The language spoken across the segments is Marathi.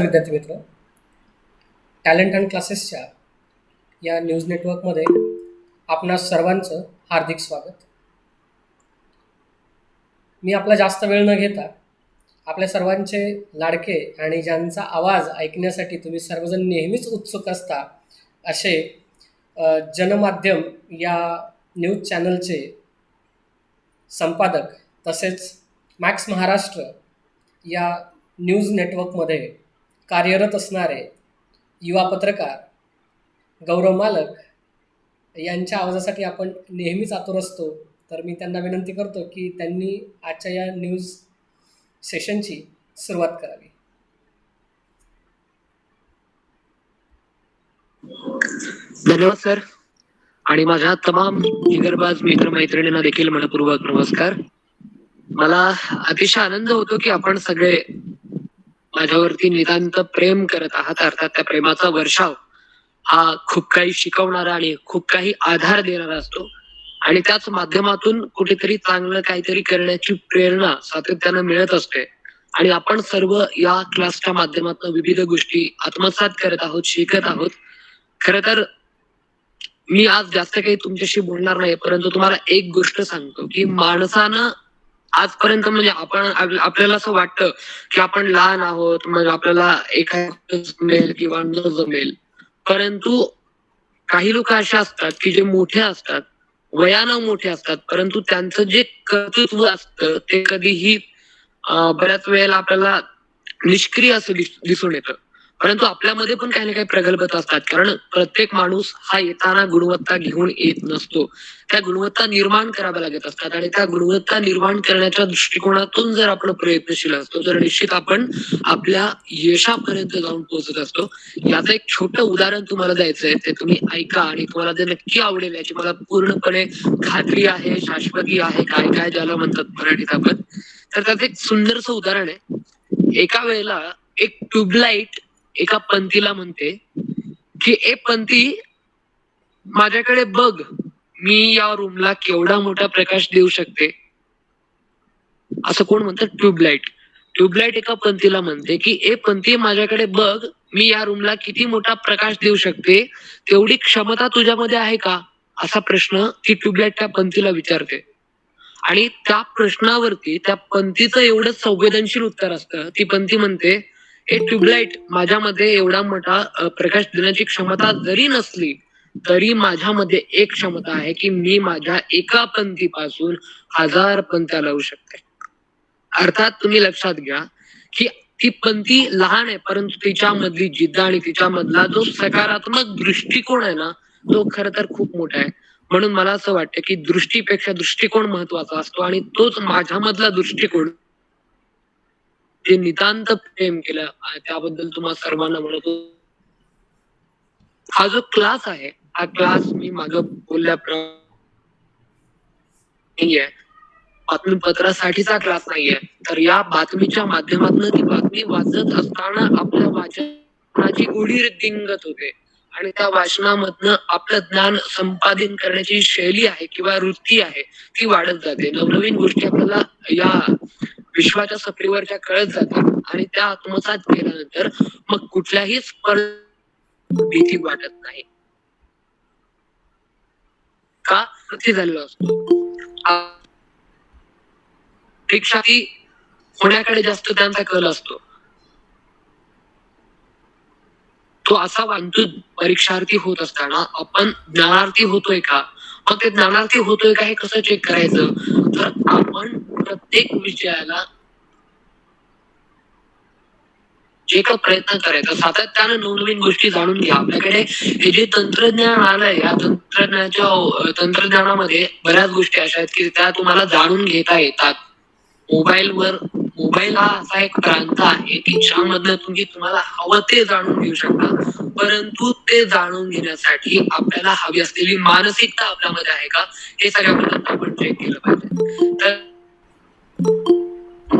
विद्यार्थी मित्र, टॅलेंट अँड क्लासेसच्या या न्यूज नेटवर्कमध्ये आपणा सर्वांचं हार्दिक स्वागत. मी आपला जास्त वेळ न घेता आपल्या सर्वांचे लाडके आणि ज्यांचा आवाज ऐकण्यासाठी तुम्ही सर्वजण नेहमीच उत्सुक असता असे जनमाध्यम या न्यूज चॅनलचे संपादक तसेच मॅक्स महाराष्ट्र या न्यूज नेटवर्कमध्ये कार्यरत असणारे युवा पत्रकार गौरव मालक यांच्या आवाजासाठी आपण नेहमीच आतुर असतो. तर मी त्यांना विनंती करतो की त्यांनी आजच्या या न्यूज सेशनची सुरुवात करावी. धन्यवाद सर. आणि माझ्या तमाम जिगरबाज मित्रमैत्रिणींना देखील मनपूर्वक नमस्कार. मला अतिशय आनंद होतो की आपण सगळे माझ्यावरती नितांत प्रेम करत आहात. अर्थात त्या प्रेमाचा वर्षाव हा खूप काही शिकवणारा आणि खूप काही आधार देणारा असतो आणि त्याच माध्यमातून कुठेतरी चांगलं काहीतरी करण्याची प्रेरणा सातत्यानं मिळत असते. आणि आपण सर्व या क्लासच्या माध्यमातून विविध गोष्टी आत्मसात करत आहोत, शिकत आहोत. खर तर मी आज जास्त काही तुमच्याशी बोलणार नाही, परंतु तुम्हाला एक गोष्ट सांगतो की माणसानं आजपर्यंत म्हणजे आपण आपल्याला असं वाटतं की आपण लहान आहोत, मग आपल्याला एखादं जमेल किंवा न जमेल. परंतु काही लोक असे असतात की जे मोठे असतात, वयानं मोठे असतात, परंतु त्यांचं जे कर्तृत्व असतं ते कधीही बऱ्याच वेळेला आपल्याला निष्क्रिय असं दिसून येतं. परंतु आपल्यामध्ये पण काही ना काही प्रगल्भता असतात, कारण प्रत्येक माणूस हा येताना गुणवत्ता घेऊन येत नसतो. त्या गुणवत्ता निर्माण कराव्या लागत असतात आणि त्या गुणवत्ता निर्माण करण्याच्या दृष्टिकोनातून जर आपण प्रयत्नशील असतो तर निश्चित आपण आपल्या यशापर्यंत जाऊन पोहोचत असतो. याचं एक छोटं उदाहरण तुम्हाला द्यायचंय, ते तुम्ही ऐका आणि तुम्हाला ते नक्की आवडेल याची मला पूर्णपणे खात्री आहे, शाश्वती आहे, काय काय ज्याला म्हणतात मराठीत आपण. तर त्याचं एक सुंदरसं उदाहरण आहे. एका वेळेला एक ट्यूबलाईट एका पंथीला म्हणते की ए पंथी, माझ्याकडे बघ, मी या रूमला केवढा मोठा प्रकाश देऊ शकते. असं कोण म्हणतं? ट्यूबलाईट. ट्यूबलाईट एका पंथीला म्हणते की ए पंथी, माझ्याकडे बघ, मी या रूमला किती मोठा प्रकाश देऊ शकते, तेवढी क्षमता तुझ्यामध्ये आहे का? असा प्रश्न ती ट्यूबलाईट त्या पंथीला विचारते. आणि त्या प्रश्नावरती त्या पंथीचं एवढं संवेदनशील उत्तर असतं. ती पंथी म्हणते, हे ट्यूबलाईट, माझ्यामध्ये एवढा मोठा प्रकाश देण्याची क्षमता जरी नसली तरी माझ्यामध्ये एक क्षमता आहे की मी माझ्या एका पंथीपासून 1000 पंथ्या लावू शकते. अर्थात तुम्ही लक्षात घ्या की ती पंथी लहान आहे, परंतु तिच्यामधली जिद्द आणि तिच्यामधला जो सकारात्मक दृष्टिकोन आहे ना, तो खर तर खूप मोठा आहे. म्हणून मला असं वाटतं की दृष्टीपेक्षा दृष्टिकोन महत्वाचा असतो आणि तोच माझ्यामधला दृष्टिकोन जे नितांत प्रेम केलं त्याबद्दल तुम्हाला सर्वांना म्हणतो. हा जो क्लास आहे, हा क्लास मी मागं बोलल्याप्रमाणे नाहीये, बातमीपत्रासाठीचा क्लास नाहीये, तर या बातमीच्या माध्यमातून ती बातमी वाचत असताना आपल्या वाचनाची गोडी वृद्धिंगत होते आणि त्या वाचनामधनं आपलं ज्ञान संपादन करण्याची शैली आहे किंवा वृत्ती आहे ती वाढत जाते. नवनवीन गोष्टी आपल्याला या विश्वाच्या सफरीवरच्या कळत जातात आणि त्या आत्मसात केल्यानंतर मग कुठल्याही भीती वाटत नाही. का? वृत्ती झालेला असतो. परीक्षा होण्याकडे जास्त त्यांचा कल असतो. तो असा वाटतो परीक्षार्थी होत असताना आपण ज्ञानार्थी होतोय का? मग ते ज्ञानार्थी होतोय का हे कसं चेक करायचं? तर आपण प्रत्येक विषयाला जे का प्रयत्न करायचा, सातत्यानं नवनवीन गोष्टी जाणून घ्या. आपल्याकडे हे जे तंत्रज्ञान आलंय, या तंत्रज्ञानामध्ये बऱ्याच गोष्टी अशा आहेत की त्या तुम्हाला जाणून घेता येतात. मोबाईल हा असा एक प्रांत आहे की ज्यामधनं तुम्हाला हवं ते जाणून घेऊ शकता, परंतु ते जाणून घेण्यासाठी आपल्याला हवी असलेली मानसिकता आपल्यामध्ये आहे का, हे सगळ्यापर्यंत आपण चेक केलं पाहिजे. तर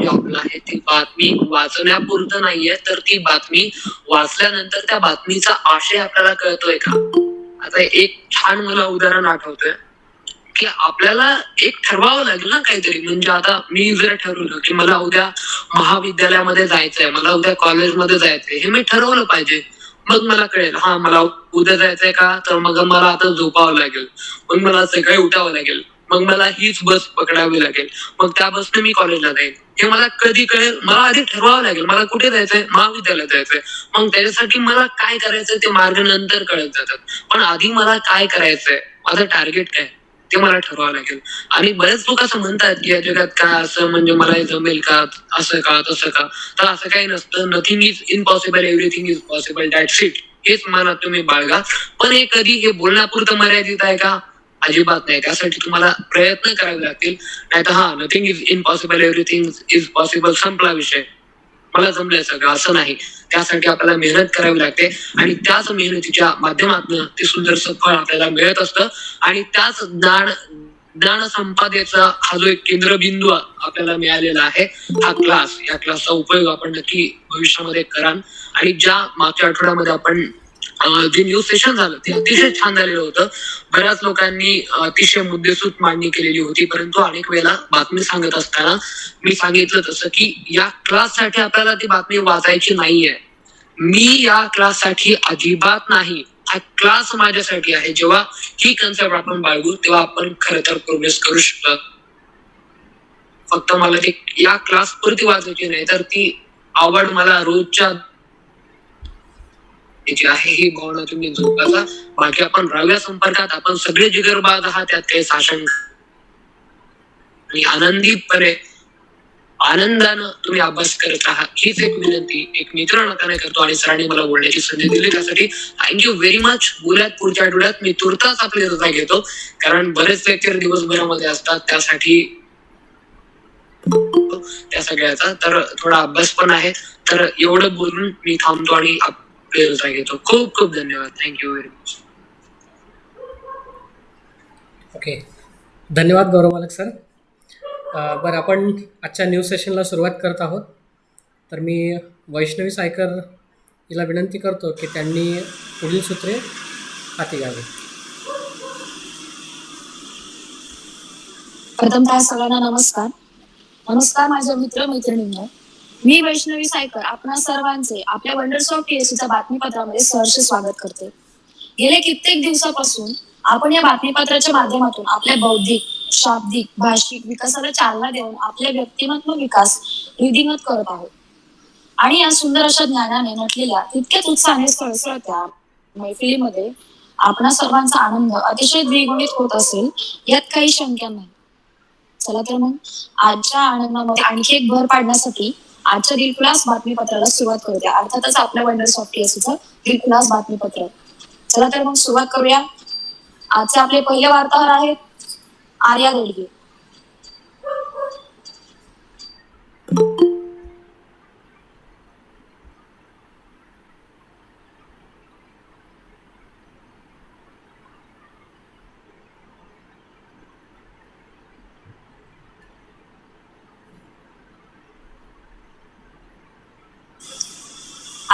आपलं आहे ती बातमी वाचण्यापुरतं नाहीये, तर ती बातमी वाचल्यानंतर त्या बातमीचा आशय आपल्याला कळतोय का? आता एक छान मला उदाहरण आठवतंय. की आपल्याला एक ठरवावं लागेल ना काहीतरी. म्हणजे आता मी जर ठरवलं की मला उद्या महाविद्यालयामध्ये जायचंय, मला उद्या कॉलेजमध्ये जायचंय, हे मी ठरवलं पाहिजे. मग मला कळेल, हा मला उद्या जायचंय का, तर मग मला आता झोपावं लागेल, मग मला सकाळी उठावं लागेल, मग मला हीच बस पकडावी लागेल, मग त्या बसने मी कॉलेजला जाईल. हे मला कधी कळेल, मला आधी ठरवावं लागेल. मला कुठे जायचंय, महाविद्यालयात जायचंय. मग त्याच्यासाठी मला काय करायचंय ते मार्ग नंतर कळत जातात. पण आधी मला काय करायचंय, माझं टार्गेट काय, ते मला ठरवावं लागेल. आणि बरेच लोक असं म्हणतात की या जगात काय असं, म्हणजे मला हे जमेल का, असं का तसं का. तर असं काही नसतं. Nothing is impossible, everything is possible, that's it. हेच मनात तुम्ही बाळगा. पण हे कधी हे बोलण्यापुरतं मर्यादित आहे का, अजिबात नाही. त्यासाठी तुम्हाला प्रयत्न करावे लागतील. नाही तर हा, nothing is impossible, everything is possible, संपला विषय, मला जमलंय सगळं, असं नाही. त्यासाठी आपल्याला मेहनत करावी लागते आणि त्याच मेहनतीच्या माध्यमातून ते सुंदरसं फळ आपल्याला मिळत असतं. आणि त्याच ज्ञान संपादनेचा हा जो एक केंद्रबिंदू आपल्याला मिळालेला आहे, हा क्लास, या क्लासचा उपयोग आपण नक्की भविष्यामध्ये कराल. आणि ज्या मागच्या आठवड्यामध्ये आपण जे न्यूज सेशन झालं ते अतिशय छान झालेलं होतं. बऱ्याच लोकांनी अतिशय मुद्देसूद मांडणी केलेली होती. परंतु अनेक वेळेला बातमी सांगत असताना मी सांगितलं तसं की या क्लाससाठी आपल्याला ती बातमी वाचायची नाहीये. मी या क्लाससाठी अजिबात नाही, हा क्लास माझ्यासाठी आहे. जेव्हा ही कन्सेप्ट आपण बाळगू तेव्हा आपण खरं तर प्रोग्रेस करू शकतो. फक्त मला ते या क्लास पुरती वाचायची नाही, तर ती आवड मला रोजच्या जी आहे ही भावना तुम्ही जोपासा. बाकी आपण राहाव्या संपर्कात, आपण सगळे जिगरबाज आहात, त्यात काही साशंक आणि आनंदीपणे आनंदानं तुम्ही अभ्यास करत राहा, हीच एक विनंती एक मित्र नात्याने करतो. आणि सरांनी मला बोलण्याची संधी दिली त्यासाठी थँक्यू व्हेरी मच. बोलूयात पुढच्या आठवड्यात. मी तुर्तास आपली रजा घेतो, कारण बरेच लेक्चर दिवसभरामध्ये असतात, त्यासाठी त्या सगळ्याचा तर थोडा अभ्यास पण आहे. तर एवढं बोलून मी थांबतो आणि आपली रजा घेतो. खूप खूप धन्यवाद. Thank you very much. ओके, धन्यवाद गौरव मालक सर. बरं, आपण आजच्या न्यूज सेशनला सुरुवात करत आहोत. तर मी वैष्णवी सायकर हिला विनंती करतो की त्यांनी पुढील सूत्रे हाती घ्यावी. प्रथमतः सगळ्यांना नमस्कार. नमस्कार माझ्या मित्र मैत्रिणींनो. मी वैष्णवी सायकर आपणा सर्वांचे आपल्या वंडर्स ऑफ टीएससीच्या बातमीपत्रामध्ये सहर्ष स्वागत करते. गेले कित्येक दिवसापासून आपण या बातमीपत्राच्या माध्यमातून आपल्या बौद्धिक, शाब्दिक, भाषिक विकासाला चालना देऊन आपल्या व्यक्तिमत्व विकास वृद्धिंगत करत आहोत. आणि या सुंदर अशा ज्ञानाने नटलेल्या तितक्याच उत्साहाने सळसळत्या मैफिलीमध्ये आपणा सर्वांचा आनंद अतिशय द्विगुणित होत असेल यात काही शंका नाही. चला तर मग आजच्या आनंदामध्ये आणखी एक भर पाडण्यासाठी आजच्या दिलखुलास बातमीपत्राला सुरुवात करूया. अर्थातच आपल्या वंडर्स ऑफ टीएससीचं दिलखुलास बातमीपत्र. चला तर मग सुरुवात करूया. आजचे आपले पहिले वार्ताहर आहेत Arya रेडगे.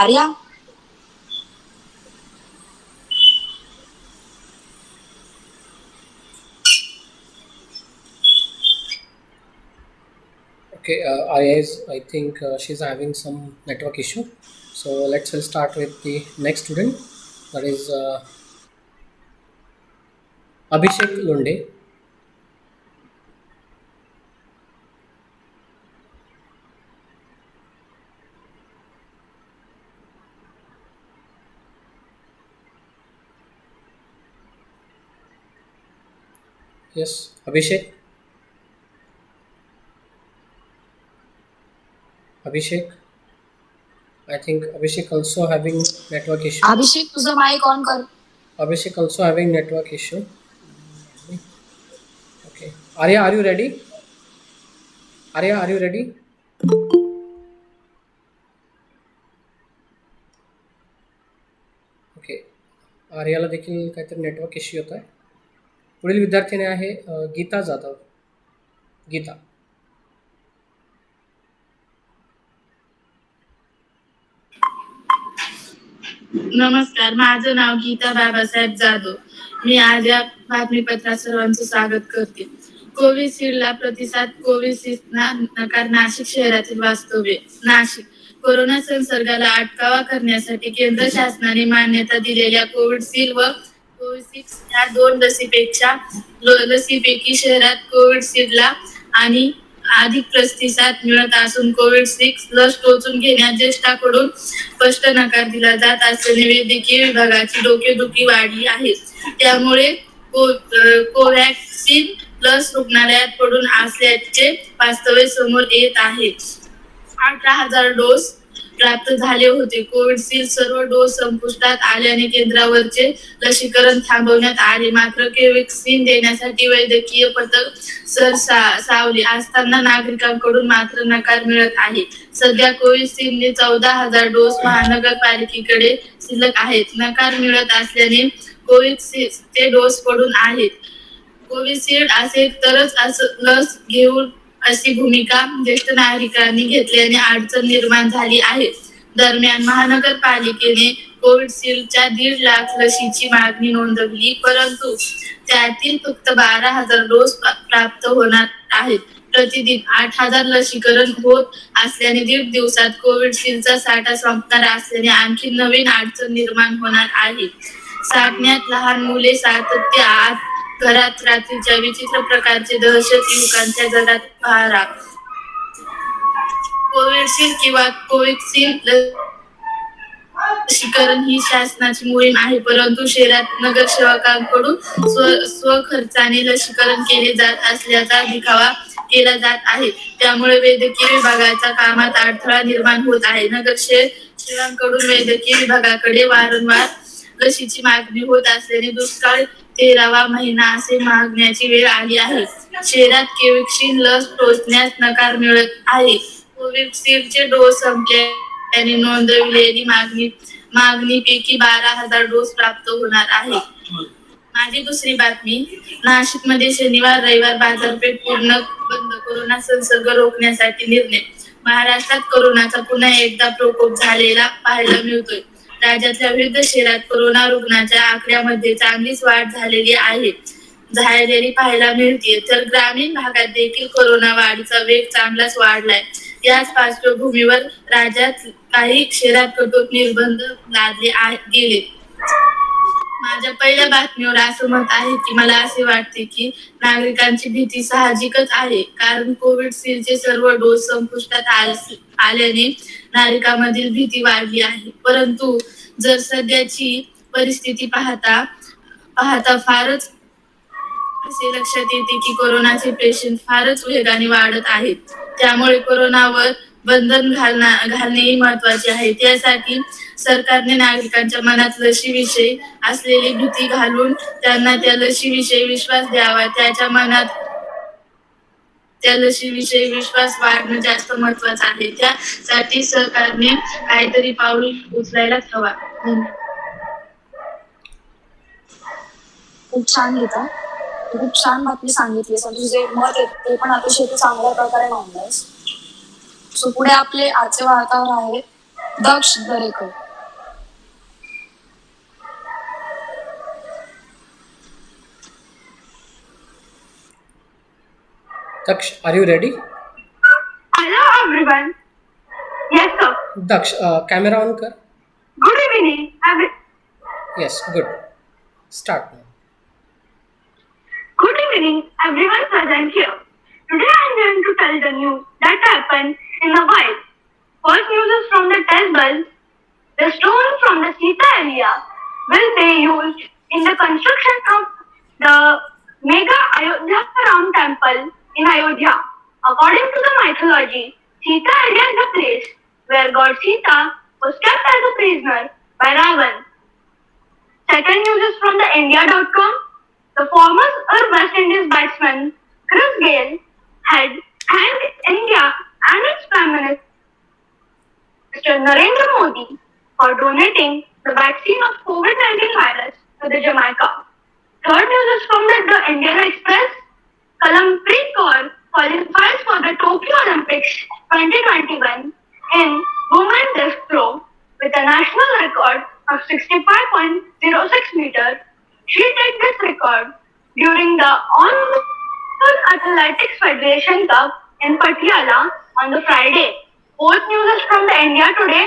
Arya, Okay, Arya is, I think she's having some network issue. So let's will start with the next student. That is Abhishek Lunde. Yes, Abhishek. Abhishek. I think Abhishek also having network issue. अभिषेक तुझं माईक ऑन कर. Abhishek also having network issue. Okay. Arya, are you ready? Arya, are you ready? Okay. आर्याला देखील काहीतरी नेटवर्क इश्यू येतो आहे. पुढील विद्यार्थिनी आहे गीता जाधव. गीता. नमस्कार, माझं नाव गीता बाबासाहेब जाधव. मी आज या बातमीपत्रात सर्वांचं स्वागत करते. कोविशिल्डला प्रतिसाद, कोविशिल्डना नकार, नाशिक शहरातील वास्तव्य. नाशिक कोरोना संसर्गाला अटकावा करण्यासाठी केंद्र शासनाने मान्यता दिलेल्या कोविडशील्ड व कोविशिल्ड या दोन लसीपैकी शहरात कोविडशिल्डला आणि अधिक प्रतिसाद मिळत असून कोविड-6 लस टोचून घेण्यास ज्येष्ठांकडून स्पष्ट नकार दिला जात असल्याने वैद्यकीय विभागाची डोकेदुखी वाढली आहे. त्यामुळे कोव्हॅक्सिन लस रुग्णालयात पडून असल्याचे वास्तव समोर येत आहे. 18,000 डोस प्राप्त झाले होते. कोविडशील्ड सर्व डोस संपुष्टात आल्याने केंद्रावरचे लसीकरण थांबवण्यात आले. मात्र कोव्हॅक्सिन देण्यासाठी वैद्यकीय पथक सावली असताना नागरिकांकडून मात्र नकार मिळत आहे. सध्या कोविशिल्डचे 14,000 डोस महानगरपालिकेकडे शिल्लक आहेत. नकार मिळत असल्याने कोव्हॅक्सिनचे डोस पडून आहेत. कोविशिल्ड असेल तरच लस घेऊ अशी भूमिका ज्येष्ठ नागरिकांनी घेतल्याने अडचण निर्माण झाली आहे. दरम्यान महानगरपालिकेने कोविशिल्डच्या 1.5 लाख लशीची मागणी नोंदवली, परंतु त्यातील फक्त 12,000 डोस प्राप्त होणार आहेत. प्रतिदिन 8,000 लसीकरण होत असल्याने 1.5 दिवसात कोविशिल्डचा साठा संपणार असल्याने आणखी नवीन अडचण निर्माण होणार आहे. साठण्यात लहान मुले सातत्य आत घरात रात्रीच्या विचित्र प्रकारचे दहशत युवकांच्या जगात पहारा. कोविशिल्ड किंवा कोव्हॅक्सिन लसीकरण ही शासनाची मोहीम आहे, परंतु शहरात नगरसेवकांकडून स्वखर्चाने लसीकरण केले जात असल्याचा दिखावा केला जात आहे. त्यामुळे वैद्यकीय विभागाच्या कामात अडथळा निर्माण होत आहे. नगरसेवकांकडून वैद्यकीय विभागाकडे वारंवार लशीची मागणी होत असल्याने दुष्काळ 13वा महिना असे मागण्याची वेळ आली आहे. शहरात कोव्हॅक्सिन लस टोचण्यास नकार मिळत आहे. कोविशिल्डचे डोस संपल्याने नोंदविलेली मागणीपैकी 12,000 डोस प्राप्त होणार आहे. माझी दुसरी बातमी. नाशिकमध्ये शनिवार रविवार बाजारपेठ पूर्ण बंद, कोरोना संसर्ग रोखण्यासाठी निर्णय. महाराष्ट्रात कोरोनाचा पुन्हा एकदा प्रकोप झालेला पाहायला मिळतोय. राज्यातल्या विविध शहरात कोरोना रुग्णांच्या आकड्यामध्ये चांगलीच वाढ झालेली पाहायला मिळते, तर ग्रामीण भागात देखील कोरोना वाढीचा वेग चांगलाच वाढलाय. याच पार्श्वभूमीवर राज्यात काही शहरात कठोर निर्बंध लादले गेले. माझ्या पहिल्या बातमीवर असं मत आहे की मला असे वाटते की नागरिकांची भीती साहजिकच आहे, कारण कोविशिल्डचे सर्व डोस संपुष्टात आल्याने नागरिकांमधील भीती वाढली आहे. परंतु जर सध्याची परिस्थिती पाहता फारच असे लक्षात येते की कोरोनाचे पेशंट फारच वेगाने वाढत आहेत. त्यामुळे कोरोनावर बंधन घालणेही महत्वाचे आहे. त्यासाठी सरकारने नागरिकांच्या मनात लशीविषयी असलेली भीती घालून त्यांना त्या लशीविषयी विश्वास द्यावा. त्यांच्या मनात त्या लशीविषयी विश्वास वाढणं जास्त महत्वाचं आहे. त्यासाठी सरकारने काहीतरी पाऊल उचलायलाच हवा. खूप छान गीता, तू खूप छान बातमी सांगितलीस आणि तुझे मत आहे ते पण अतिशय तू चांगल्या प्रकारे मांडलंयस. सो पुढे आपले आजचे वार्ताहर आहेत दक्ष Darekar. Daksh, are you ready? Hello everyone. Yes sir. Daksh, camera on kar. Good evening. Yes, good. Start now. Good evening everyone present here. Today I am going to tell the news that happened in the wild. First news is from the test bulb. The stone from the Sita area will be used in the construction of the mega Ayodhya Ram temple in Ayodhya. According to the mythology, Sita area is the place where God Sita was kept as a prisoner by Ravan. Second news is from the India.com. The former West Indies batsman Chris Gayle had thanked India and its Prime Minister Narendra Modi for donating the vaccine of COVID-19 virus to the Jamaica. Third news is from the Indian Express. Kalampreet Kaur qualifies for the Tokyo Olympics 2021 in women's disc throw with a national record of 65.06 meters. She did this record during the All Athletics Federation Cup in Patiala on the Friday. Fourth news is from the India Today.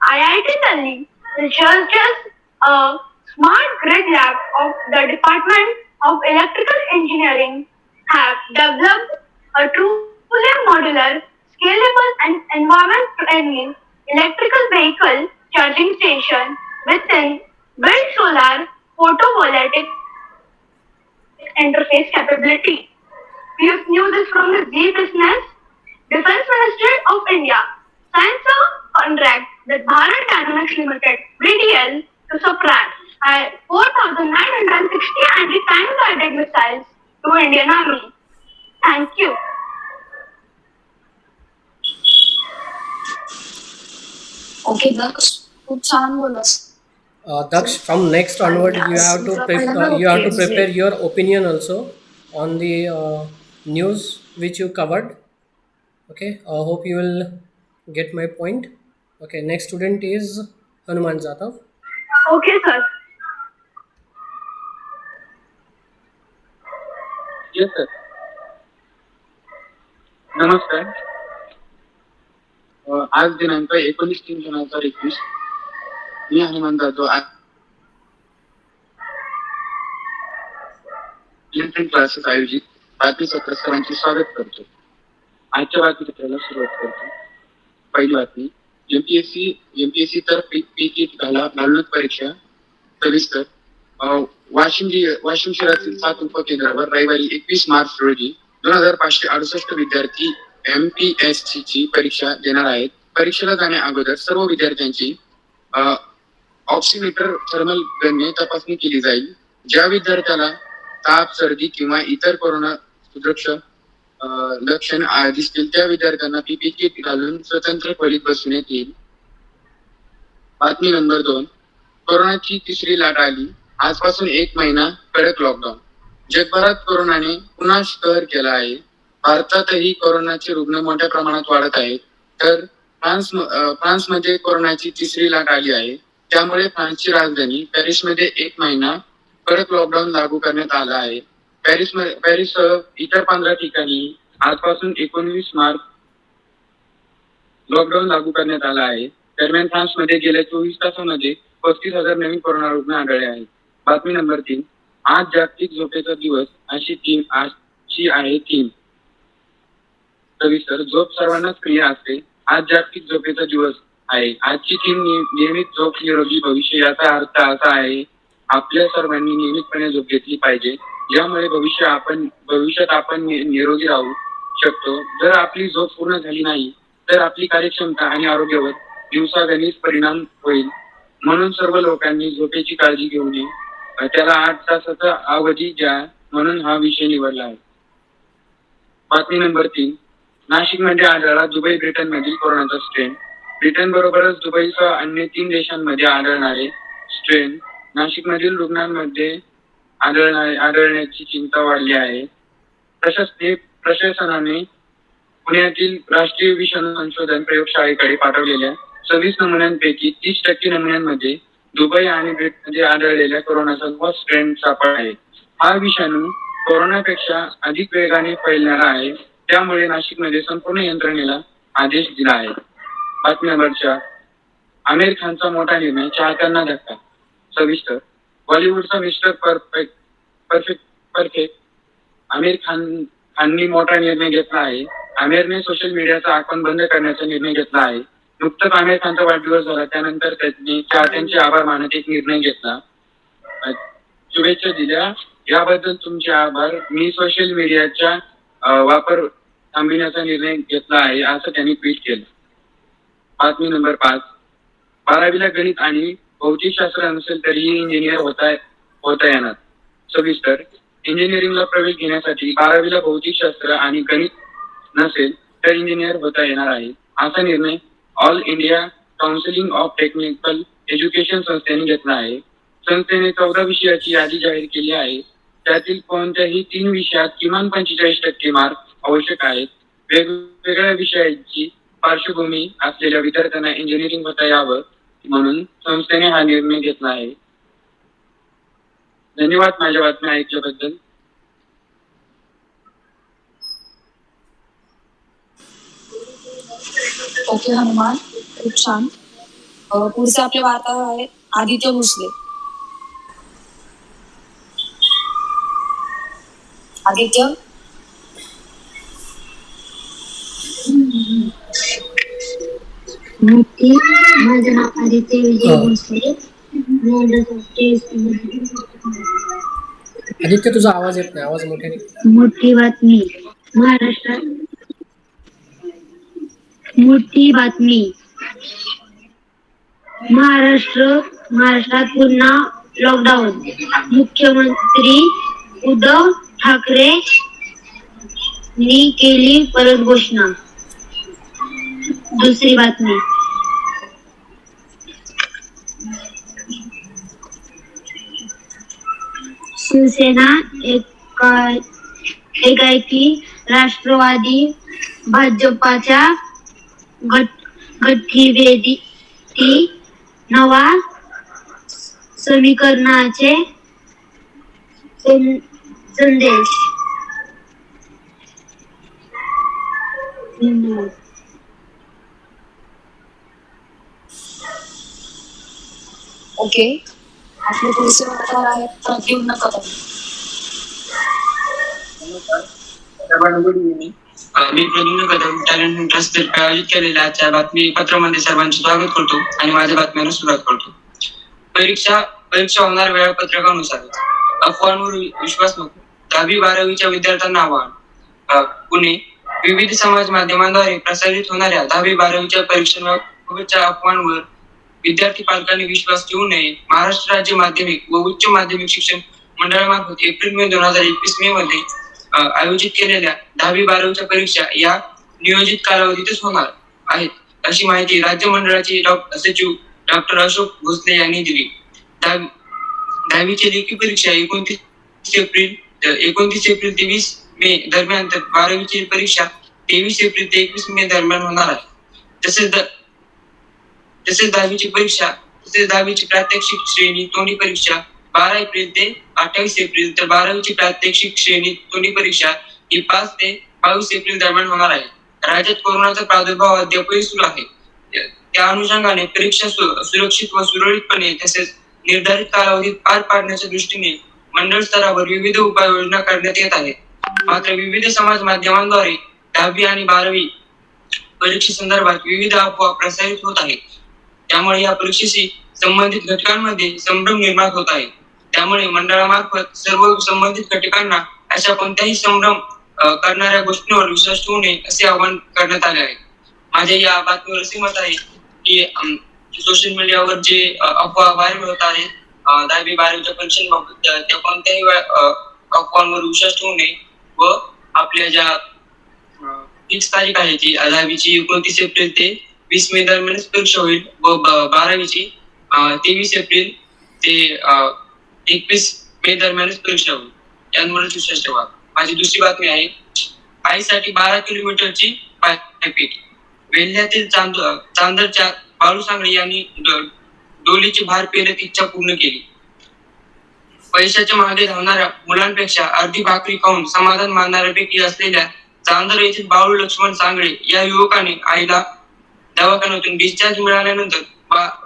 IIT Delhi researchers a smart grid lab of the Department of Electrical Engineering have developed a truly modular, scalable and environment-friendly electrical vehicle charging station within built solar photovoltaic interface capability. Fifth news is from the Z Business. Defense Ministry of India signs a contract with Bharat Dynamics Limited (BDL) to supply 4,960 anti-tank guided missiles to Indian Army. Thank you. Okay Daksh, खूप छान बोललास. Daksh, from next onward, you Yes, have to पहिल्यांदा you have to बघतेय prepare जे- your opinion also on the news which you covered. Okay, I hope you will get my point. Okay, next student is Hanuman Jadhav. Okay, sir. Yes sir. नमस्कार. आज दिनांक 19/3/2021 मी हनुमान जाधव क्लासेस आयोजित बातमी सत्र सर्वांचे स्वागत करतो. आजच्या बातमीपत्राला सुरुवात करतो. पहिली बातमी, एमपीएससी तर्फे पीकीट घालून परीक्षा सविस्तर. वाशिम शहरातील 7 उपकेंद्रावर रविवारी 21 मार्च रोजी 2568 विद्यार्थी एमपीएससी ची परीक्षा देणार आहेत. परीक्षेला जाण्या अगोदर सर्व विद्यार्थ्यांची ऑक्सिमीटर थर्मल गनने तपासणी केली जाईल. ज्या विद्यार्थ्याला ताप, सर्दी किंवा इतर कोरोना सुरक्षा लक्षण दिसतील त्या विद्यार्थ्यांना पीपी किट घालून स्वतंत्र खोलीत बसवण्यात येईल. बातमी नंबर 2, कोरोनाची तिसरी लाट आली. आजपासून 1 महिना कडक लॉकडाऊन. जगभरात कोरोनाने पुन्हा कहर केला आहे. भारतातही कोरोनाचे रुग्ण मोठ्या प्रमाणात वाढत आहेत. तर फ्रान्समध्ये कोरोनाची तिसरी लाट आली आहे. त्यामुळे फ्रान्सची राजधानी पॅरिसमध्ये 1 महिना कडक लॉकडाऊन लागू करण्यात आला आहे. पॅरिससह इतर 15 ठिकाणी आजपासून 19 मार्च लॉकडाऊन लागू करण्यात आला आहे. दरम्यान फ्रान्समध्ये गेल्या 24 तासांमध्ये 35,000 नवीन कोरोना रुग्ण आढळले आहेत. बातमी नंबर 3, आज जागतिक झोपेचा दिवस. आजची आहे थीम. सविस्तर. झोप सर्वांनाच प्रिय असते. आज जागतिक झोपेचा दिवस आहे. आजची थीम नियमित झोप निरोगी भविष्य. याचा अर्थ असा आहे, आपल्या सर्वांनी नियमितपणे झोप घेतली पाहिजे, ज्यामुळे भविष्यात आपण निरोगी राहू शकतो. जर आपली झोप पूर्ण झाली नाही तर आपली कार्यक्षमता आणि आरोग्यावर दिवसागणिक परिणाम होईल. म्हणून सर्व लोकांनी झोपेची काळजी घेऊ नये. त्याला 8 तासाचा अवधी द्या, म्हणून हा विषय निवडला आहे. बातमी नंबर 3, नाशिकमध्ये आढळला दुबई ब्रिटनमधील कोरोनाचा स्ट्रेन. ब्रिटन बरोबरच दुबईसह अन्य 3 देशांमध्ये आढळणारे स्ट्रेन नाशिकमधील रुग्णांमध्ये आढळण्याची चिंता वाढली आहे. प्रशासनाने पुण्यातील राष्ट्रीय विषाणू संशोधन प्रयोगशाळेकडे पाठवलेल्या 26 नमुन्यांपैकी 30% नमुन्यांमध्ये दुबई आणि ब्रिटनमध्ये आढळलेल्या कोरोनाचा नवा स्ट्रेन सापडला आहे. हा विषाणू कोरोनापेक्षा अधिक वेगाने फैलणारा आहे. त्यामुळे नाशिकमध्ये संपूर्ण यंत्रणेला आदेश दिला आहे. बातमी नंबर 4, आमिर खानचा मोठा निर्णय, चाहत्यांना धक्का. सविस्तर. बॉलिवूडचा मिस्टर परफेक्ट आमिर खाननी मोठा निर्णय घेतला आहे. आमिरने सोशल मीडियाचा अकाउंट बंद करण्याचा निर्णय घेतला आहे. नुकताच आमिर खानचा वाढदिवस झाला, त्यानंतर त्यांनी चाहत्यांचे आभार मानत एक निर्णय घेतला. शुभेच्छा दिल्या, याबद्दल तुमचे आभार. मी सोशल मीडियाचा वापर थांबविण्याचा निर्णय घेतला आहे, असं त्यांनी ट्विट केलं. बातमी नंबर 5, 12वीला गणित आणि भौतिकशास्त्र नसेल तरीही इंजिनियर होता येणार. सविस्तर. इंजिनिअरिंगला प्रवेश घेण्यासाठी 12वीला भौतिकशास्त्र आणि गणित नसेल तर इंजिनियर होता येणार आहे. असा निर्णय all India council of technical education संस्थेने घेतला आहे. संस्थेने 14 विषयाची यादी जाहीर केली आहे. त्यातील कोणत्याही 3 विषयात किमान 45% मार्क आवश्यक आहेत. वेगवेगळ्या विषयाची पार्श्वभूमी असलेल्या विद्यार्थ्यांना इंजिनिअरिंग होता यावं म्हणून संस्थेने हा निर्णय घेतला आहे. धन्यवाद माझ्या बातम्या ऐकल्याबद्दल. ओके हनुमान, खूप छान. पुढचे आपले वार्ताहर आहेत आदित्य भोसले. आदित्य, माझं नाव आदित्य विजय भोसले. आदित्य तुझा आवाज येत नाही, आवाज मोठ्याने. मोठी बातमी महाराष्ट्रात. मोठी बातमी महाराष्ट्रात पुन्हा लॉकडाऊन. मुख्यमंत्री उद्धव ठाकरे नी केली परत घोषणा. दुसरी बातमी शिवसेना एकाएकी राष्ट्रवादी भाजपाच्या गठीभेदी नवा समीकरणाचे संदेश. ओके. आपले पुढचे वार्ताहर आहेत प्रद्युम्न कदम. मी प्रद्युम्न कदम टॅलेंट ट्रस्ट तर्फे आयोजित केलेल्या आजच्या बातमीपत्रामध्ये सर्वांचे स्वागत करतो आणि माझ्या बातम्यांना सुरुवात करतो. परीक्षा होणार वेळापत्रकानुसार. अफवांवर विश्वास नको. 10वी-12वीच्या विद्यार्थ्यांना आवाहन. पुणे. विविध समाज माध्यमांद्वारे प्रसारित होणाऱ्या 10वी-12वीच्या परीक्षांबाबतच्या अफवांवर विद्यार्थी पालकांनी विश्वास ठेवू नये. महाराष्ट्र राज्य माध्यमिक व उच्च माध्यमिक शिक्षण मंडळामार्फत एप्रिल-मे 2021 मध्ये आयोजित केलेल्या 10वी-12वीच्या परीक्षा या नियोजित कालावधीतच होणार आहेत, अशी माहिती राज्य मंडळाचे सचिव डॉक्टर अशोक भोसले यांनी दिली. 10वीची लेखी परीक्षा 29 एप्रिल ते 20 मे दरम्यान, तर 12वीची परीक्षा 23 एप्रिल ते 21 मे दरम्यान होणार आहे. तसेच 10वीची प्रात्यक्षिक श्रेणी तोंडी परीक्षा 12 एप्रिल ते 28 एप्रिल, तर 12वीची प्रात्यक्षिक श्रेणी तोंडी परीक्षा ही 5 ते 22 एप्रिल दरम्यान होणार आहे. राज्यात कोरोनाचा प्रादुर्भाव अद्यापही सुरू आहे. त्या अनुषंगाने परीक्षा सुरक्षित व सुरळीतपणे तसेच निर्धारित कालावधीत पार पाडण्याच्या दृष्टीने मंडळ स्तरावर विविध उपाययोजना करण्यात येत आहेत. मात्र विविध समाज माध्यमांद्वारे 10वी आणि 12वी परीक्षेसंदर्भात विविध अफवा प्रसारित होत आहेत. त्यामुळे या परीक्षेशी संबंधित घटकांमध्ये संभ्रम निर्माण होत आहे. त्यामुळे मंडळामार्फत सर्व संबंधित घटकांना अशा कोणत्याही संभ्रम करणाऱ्या गोष्टींवर विश्वास ठेवू नये असे आवाहन करण्यात आले आहे. माझे या बातमीवर असे मत आहे की सोशल मीडियावर जे अफवा व्हायरल होत आहेत 10वी-12वीच्या परीक्षांबाबत, त्या कोणत्याही अफवांवर विश्वास ठेवू नये व आपल्या ज्या फिक्स तारीख आहे ती 10वीची 29 एप्रिल ते 20 मे दरम्यानच परीक्षा होईल व 12वीची 23 एप्रिल ते 21 मे दरम्यानच परीक्षा होईल, यामुळेच विश्वास ठेवा. माझी दुसरी बातमी आहे आईसाठी 12 किलोमीटरची पायपीट. वेल्ह्यातील चांदरच्या बाळू सांगळे यांनी डोलीची भार पेरत इच्छा पूर्ण केली. पैशाच्या मागे धावणाऱ्या मुलांपेक्षा अर्धी भाकरी खाऊन समाधान मानणाऱ्यापैकी असलेल्या चांदर येथील बाळू लक्ष्मण सांगळे या युवकाने आईला दवाखान्यातून डिस्चार्ज मिळाल्यानंतर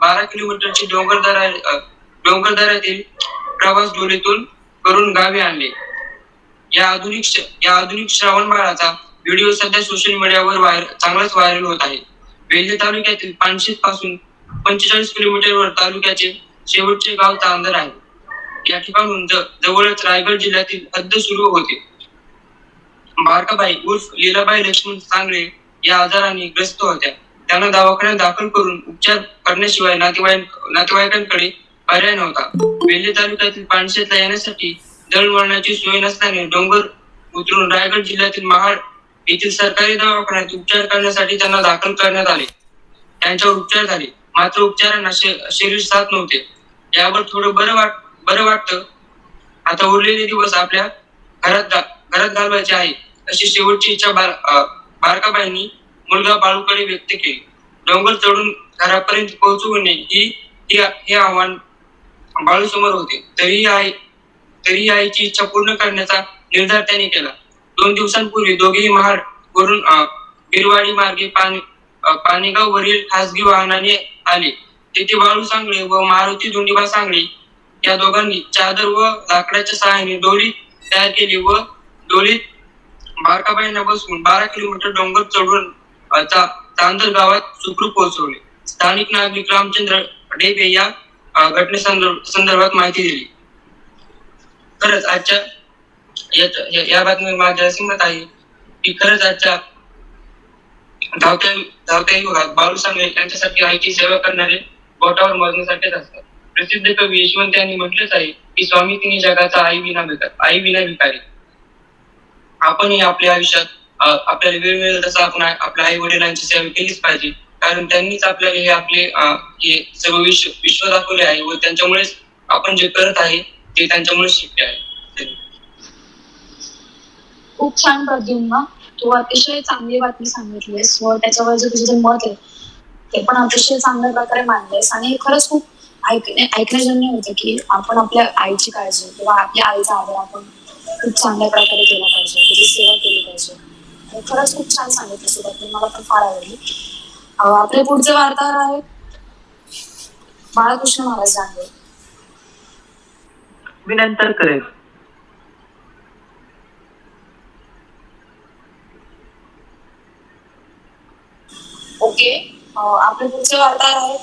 12 किलोमीटरची डोंगरदऱ्यातील प्रवास डोलीतून करून गावी आणले. या आधुनिक श्रावण बाळाचा व्हिडिओ सध्या सोशल मीडियावर चांगलाच व्हायरल होत आहे. वेल्हे तालुक्यातील पानशेत पासून 45 किलोमीटरवर तालुक्याचे शेवटचे गाव चांदर आहे. या ठिकाणून जवळच रायगड जिल्ह्यातील हद्द सुरू होते. बारकाबाई उर्फ लीलाबाई लक्ष्मण सांगळे या आजाराने ग्रस्त होत्या. त्यांना दवाखान्यात दाखल करून उपचार करण्याशिवाय नातेवाईकांकडे पर्याय नव्हता. वेल्हे तालुक्यातील पानशेतला येण्यासाठी दळणवळणाची सोय नसल्याने डोंगर उतरून रायगड जिल्ह्यातील महाड येथील सरकारी दवाखान्यात उपचार करण्यासाठी त्यांना दाखल करण्यात आले. त्यांच्यावर उपचार झाले, मात्र उपचारांना शरीर साथ नव्हते. यावर थोडं बरं वाटतं. आता उरलेले दिवस आपल्या घरात घालवायचे आहे अशी शेवटची इच्छा बारकाबाईंनी मुलगा बाळूकडे व्यक्त केली. डोंगर चढून घरापर्यंत पोहोचवणे हे आव्हान बाळू समोर होते. तरीही आईची इच्छा पूर्ण करण्याचा निर्धार त्याने केला. 2 दिवसांपूर्वी दोघेही महाड वरून बिरवाडी मार्गे पाणेगाव वरील खासगी वाहनाने आले. तेथे बाळू सांगळे व मारुती धोंडीबा सांगळे या दोघांनी चादर व लाकडाच्या सहाय्याने डोली तयार केली व डोलीत बारकाबाईंना बसवून 12 किलोमीटर डोंगर चढून चांदर गावात सुखरूप पोहोचवले. स्थानिक नागरिक रामचंद्र डेबे या घटनेसंदर्भात माहिती दिली. खरंच आजच्या या बातमीवर माझे असे मत आहे की खरंच आजच्या धावत्या युगात बाळू सांगळे यांच्यासारखी आईची सेवा करणारे बोटावर मोजण्यासारखेच असतात. प्रसिद्ध कवी यशवंत यांनी म्हटलेच आहे की स्वामी तिन्ही जगाचा आई विना भिकारी. आपणही आपल्या आयुष्यात आपल्याला वेळ मिळेल तसं आपण आपल्या आई वडिलांची सेवा केलीच पाहिजे. कारण त्यांनीच आपल्याला हे सर्व विश्व दाखवले आहे व त्यांच्यामुळेच आपण जे करत आहे ते त्यांच्यामुळेच शक्य आहे. खूप छान प्रद्युम्न, तू अतिशय चांगली बातमी सांगितलीस व त्याच्यावर जे तुझं मत आहे ते पण अतिशय चांगल्या प्रकारे मांडलेस. आणि हे खरंच खूप ऐकण्याजन्य होतं की आपण आपल्या आईची काळजी किंवा आपल्या आईचा आदर आपण खूप चांगल्या प्रकारे केला पाहिजे, त्याची सेवा केली पाहिजे. आणि खरंच खूप छान सांगितलीस बातमी, मला पण फार आवडली. आपले पुढचे वार्ताहर आहेत बाळकृष्ण महाराज जांभळे. मी नंतर करेल. ओके, आपले पुढचे वार्ताहर आहेत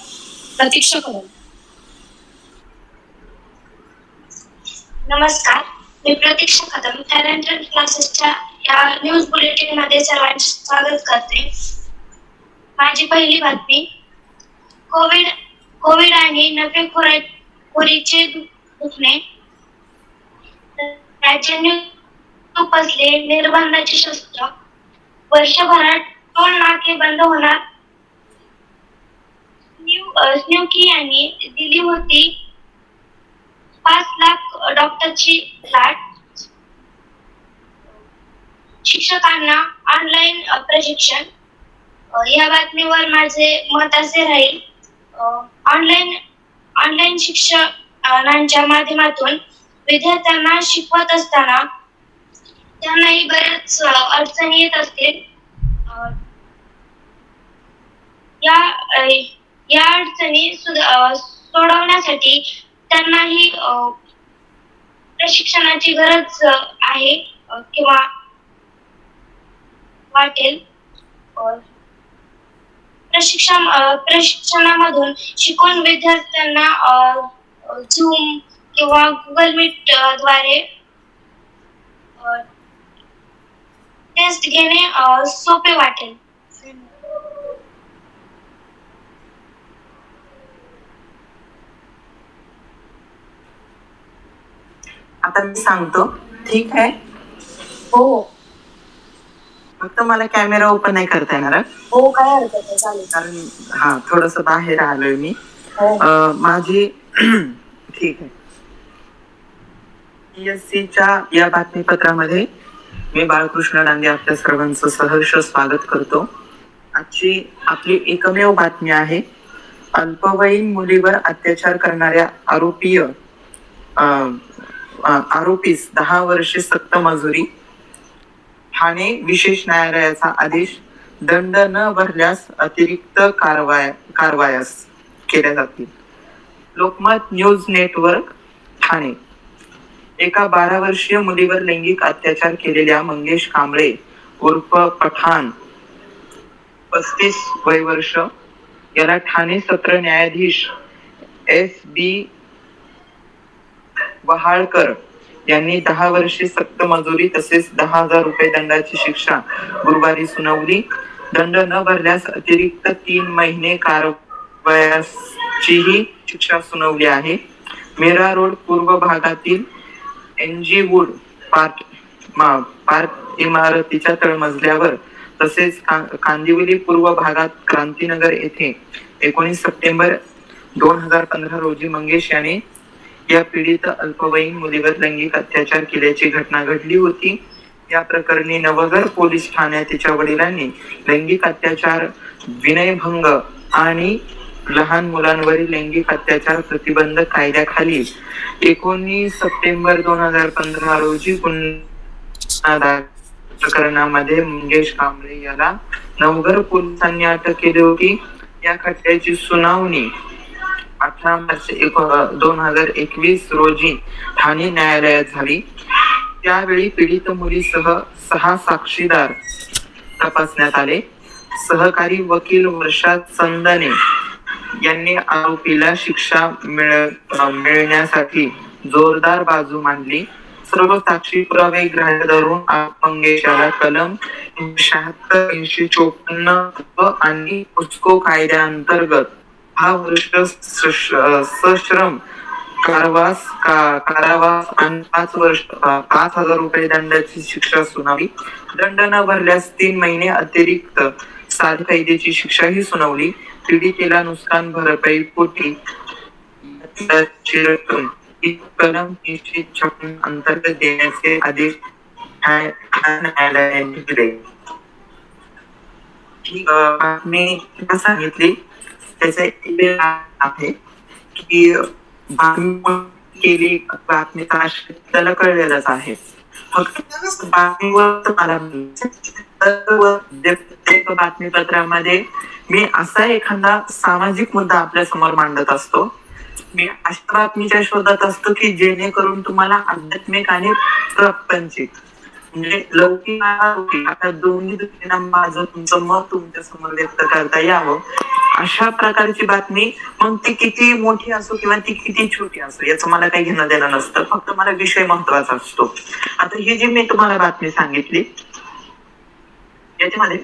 प्रतीक्षा कदम. नमस्कार, मी प्रतीक्षा कदम टॅलेंटेड क्लासेसच्या या न्यूज बुलेटिन मध्ये सर्वांचे स्वागत करते. माझी पहिली बातमी, कोविड आणि नफेखोरीचे दुखणे. राज्यांनी उपसले निर्बंधाचे शस्त्र. वर्षभरात टोल नाके बंद होणार. स्नूकी यांनी दिली होती 5 लाख डॉक्टरची लाट. शिक्षकांना ऑनलाईन प्रशिक्षण. या बातमीवर माझे मत असे राहील, ऑनलाईन शिक्षणाच्या माध्यमातून विद्यार्थ्यांना शिकवत असताना त्यांनाही बऱ्याच अडचणी येत असतील. या अडचणी सोडवण्यासाठी त्यांनाही प्रशिक्षणाची गरज आहे किंवा वाटेल. प्रशिक्षणामधून शिकून विद्यार्थ्यांना झूम किंवा गुगल मीट द्वारे टेस्ट घेणे सोपे वाटेल. आता मी सांगतो, ठीक आहे? हो फक्त मला कॅमेरा ओपन नाही करता येणार. हो, काय हरकत नाही, चालेल. कारण थोडस बाहेर आलोय मी. माझी ठीक आहे. PSCच्या या बातमीपत्रामध्ये मी बाळकृष्ण डांगे आपल्या सर्वांचं सहर्ष स्वागत करतो. आजची आपली एकमेव बातमी आहे, अल्पवयीन मुलीवर अत्याचार करणाऱ्या आरोपीस 10 वर्षे सक्त मजुरी. ठाणे विशेष न्यायालयाचा आदेश, दंड न भरल्यास अतिरिक्त कारवायास केल्या जातील. Lokmat news network Thane. एका 12 वर्षीय मुलीवर लैंगिक अत्याचार केलेल्या मंगेश कांबळे उर्फ पठाण 35 वय वर्ष याला ठाणे सत्र न्यायाधीश SB वहाळकर यांनी 10 वर्षे सक्त मजुरी तसेच 10,000 रुपये दंडाची शिक्षा गुरुवारी सुनावली. दंड न भरल्यास अतिरिक्त 3 महिने कारावासाचीही शिक्षा सुनावली आहे. मेरा रोड पूर्व भागातील NG वूड पार्क इमारतीच्या तळमजल्यावर तसेच कांदिवली पूर्व भागात क्रांतीनगर येथे 19 सप्टेंबर 2015 रोजी मंगेश याने या पीडित अल्पवयीन मुलीवर लैंगिक अत्याचार केल्याची घटना घडली होती. या प्रकरणी नवघर पोलीस ठाण्यात तिच्या वडिलांनी लैंगिक अत्याचार, विनयभंग आणि लहान मुलांवरील लैंगिक अत्याचार प्रतिबंध कायद्याखाली 19 सप्टेंबर 2015 रोजी गुन्हा प्रकरणामध्ये मंगेश कांबळे याला नवघर पोलिसांनी अटक केली होती. या खटल्याची सुनावणी 18 मार्च 2021 रोजी ठाणे न्यायालयात झाली. त्यावेळी पीडित मुलीसह 6 साक्षीदार तपासण्यात आले. सहकारी वकील वर्षा चंदने यांनी आरोपीला शिक्षा मिळण्यासाठी जोरदार बाजू मांडली. सर्व साक्षी पुरावे ग्राह्य धरून मंगेश याला कलम 76-354 आणि पोस्को कायद्याअंतर्गत 6 वर्ष सश्रम कारावास आणि 5,000 रुपये दंडाची शिक्षा सुनावली. दंड न भरल्यास 3 महिने अतिरिक्त साथ कैदेची शिक्षा ही सुनावली. पीडितेला नुकसान भरपाई पोटी कलम 356 अंतर्गत देण्याचे आदेश न्यायालयाने दिले. मी सांगितली त्याचे आहे की बातमी केली, बातमी त्याला कळलेलंच आहे. फक्त बातमीवर मला बातमीपत्रामध्ये मी असा एखादा सामाजिक मुद्दा आपल्या समोर मांडत असतो. मी अशा बातमीच्या शोधात असतो की जेणेकरून तुम्हाला आध्यात्मिक आणि प्रापंचिक म्हणजे लौकिक आता दोन्ही दृष्टीने माझं तुमचं मत तुमच्या समोर व्यक्त करता यावं अशा प्रकारची बातमी. मग ती किती मोठी असो किंवा ती किती छोटी असो याचं मला काही घेणं देणं नसतं. फक्त मला विषय महत्वाचा असतो. आता ही जी मी तुम्हाला बातमी सांगितली याच्यामध्ये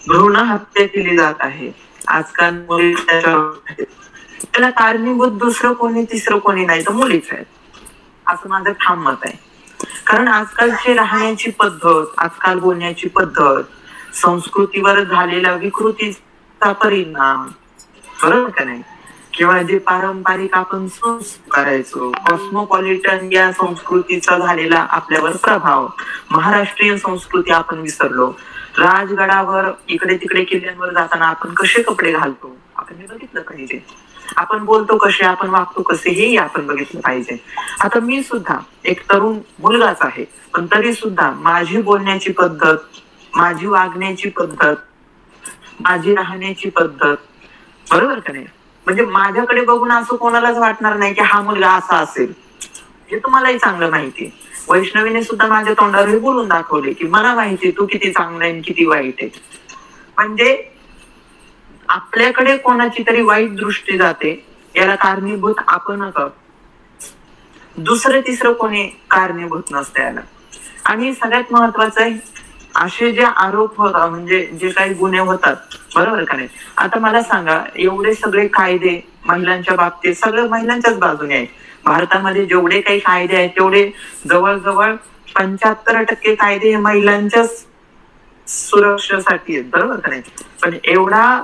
भ्रूण हत्या केली जात आहे आजकाल. मुली त्याला कारणीभूत दुसरं कोणी तिसरं कोणी नाही तर मुलीच आहेत असं माझं ठाम मत आहे. कारण आजकालची राहण्याची पद्धत, आजकाल बोलण्याची पद्धत, संस्कृतीवर झालेला विकृतीचा परिणाम, बरोबर का नाही, किंवा जे पारंपरिक आपण करायचो कॉस्मोपॉलिटन या संस्कृतीचा झालेला आपल्यावर प्रभाव, महाराष्ट्रीयन संस्कृती आपण विसरलो. राजगडावर इकडे तिकडे किल्ल्यांवर जाताना आपण कसे कपडे घालतो आपण हे बघितलं पाहिजे. आपण बोलतो कसे, आपण वागतो कसे हेही आपण बघितलं पाहिजे. आता मी सुद्धा एक तरुण मुलगाच आहे पण तरी सुद्धा माझी बोलण्याची पद्धत, माझी वागण्याची पद्धत, माझी राहण्याची पद्धत, बरोबर का नाही, म्हणजे माझ्याकडे बघून असं कोणालाच वाटणार नाही की हा मुलगा असा असेल. हे तुम्हालाही चांगलं माहिती. वैष्णवीने सुद्धा माझ्या तोंडावर बोलून दाखवले की मला माहिती तू किती चांगला आहे किती वाईट आहे. म्हणजे आपल्याकडे कोणाची तरी वाईट दृष्टी जाते याला कारणीभूत आपणच आहोत. दुसरं तिसरं कोणी कारणीभूत नसतं याला. आणि सगळ्यात महत्वाचं आहे असे जे आरोप होतात म्हणजे जे काही गुन्हे होतात, बरोबर का नाही. आता मला सांगा एवढे सगळे कायदे महिलांच्या बाबतीत सगळं महिलांच्याच बाजूने आहे. भारतामध्ये जेवढे काही कायदे आहेत तेवढे जवळजवळ 75% कायदे हे महिलांच्याच सुरक्षेसाठी आहेत, बरोबर का नाही. पण एवढा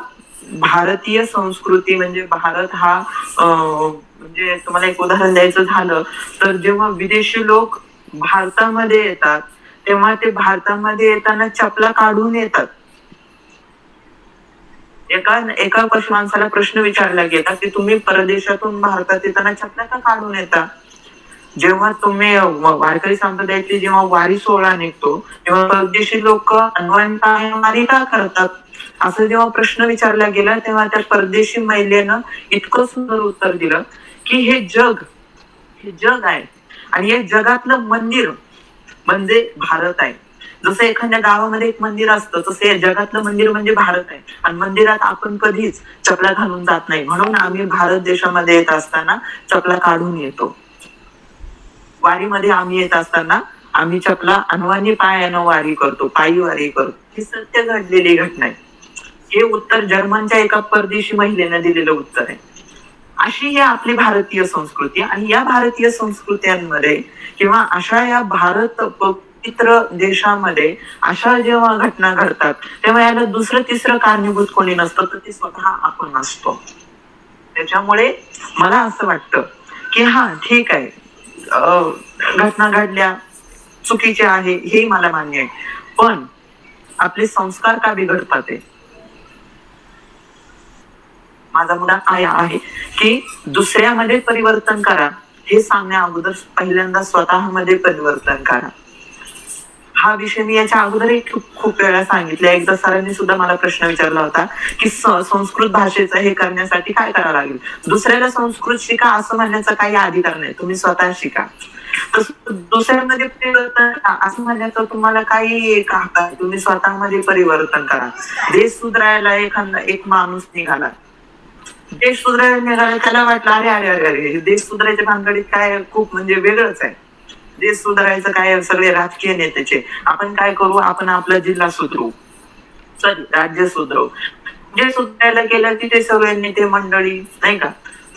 भारतीय संस्कृती म्हणजे भारत हा म्हणजे तुम्हाला एक उदाहरण द्यायचं झालं तर जेव्हा विदेशी लोक भारतामध्ये येतात तेव्हा ते भारतामध्ये येताना चपला काढून येतात. एका माणसाला प्रश्न विचारला गेला की तुम्ही परदेशातून भारतात येताना चपला का काढून येता. जेव्हा तुम्ही वारकरी संप्रदायाची जेव्हा वारी सोहळा निघतो तेव्हा परदेशी लोक वारी का करतात असं जेव्हा प्रश्न विचारला गेला तेव्हा त्या परदेशी महिलेनं इतकं सुंदर उत्तर दिलं की हे जग आहे आणि या जगातलं मंदिर म्हणजे भारत आहे. जसं एखाद्या गावामध्ये एक मंदिर असतं तसं या जगातलं मंदिर म्हणजे भारत आहे. आणि मंदिरात आपण कधीच चपला घालून जात नाही म्हणून आम्ही भारत देशामध्ये येत असताना चपला काढून येतो. वारीमध्ये आम्ही येत असताना आम्ही चपला अनवाणी पायानं वारी करतो, पायी वारी करतो. ही सत्य घडलेली घटना आहे. हे उत्तर जर्मनच्या एका परदेशी महिलेनं दिलेलं उत्तर आहे. अशी ही आपली भारतीय संस्कृती आणि या भारतीय संस्कृत्यांमध्ये किंवा अशा या भारत पवित्र देशामध्ये अशा जेव्हा घटना घडतात तेव्हा याला दुसरं तिसरं कारणीभूत कोणी नसतं तर ते स्वतः आपण असतो. त्याच्यामुळे मला असं वाटतं की हा ठीक आहे घटना घडल्या चुकीचे आहे हे मला मान्य आहे पण आपले संस्कार का बिघडतात माझा मुद्दा काय आहे की दुसऱ्यामध्ये परिवर्तन करा हे सांगण्या अगोदर पहिल्यांदा स्वतःमध्ये परिवर्तन करा. हा विषय मी याच्या अगोदरही खूप वेळा सांगितला. एकदा सरांनी सुद्धा मला प्रश्न विचारला होता की संस्कृत भाषेचं हे करण्यासाठी काय करावं लागेल. दुसऱ्याला संस्कृत शिका असं म्हणण्याचा काही अधिकार नाही, तुम्ही स्वतः शिका. दुसऱ्यामध्ये परिवर्तन असं म्हणण्याचं तुम्हाला काही हक्क आहे, तुम्ही स्वतःमध्ये परिवर्तन करा. देश सुधारायला एक माणूस निघाला, देश सुधारायला निघाला, त्याला वाटलं अरे अरे अरे अरे देश सुधारायच्या भानगडीत काय खूप म्हणजे वेगळंच आहे. देश सुधारायचं काय, सगळे राजकीय नेत्याचे, आपण काय करू, आपण आपला जिल्हा सुधरू, राज्य सुधरू. जे सुधारायला गेलं तिथे सगळे नेते मंडळी नाही का,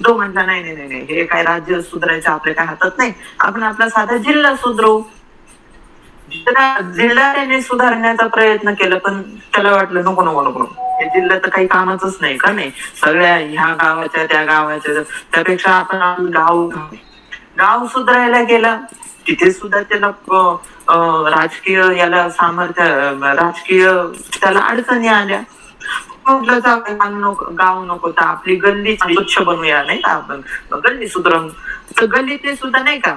तो म्हणला नाही नाही नाही हे काय राज्य सुधारायचं आपल्या काय हातात नाही, आपण आपला साधा जिल्हा सुधरवू. जिल्हा त्याने सुधारण्याचा प्रयत्न केला, पण त्याला वाटलं नको नको नको, हे जिल्हा तर काही कामाचंच नाही का, नाही सगळ्या ह्या गावाच्या त्या गावाच्या, त्यापेक्षा आपण गाव सुधारायला गेला. तिथे सुद्धा त्याला राजकीय याला सामर्थ्य, राजकीय त्याला अडचणी आल्या. म्हटलं गाव नको तर आपली गल्ली स्वच्छ बनवूया नाही का, आपण गल्ली सुधारून, तर गल्लीत सुद्धा नाही का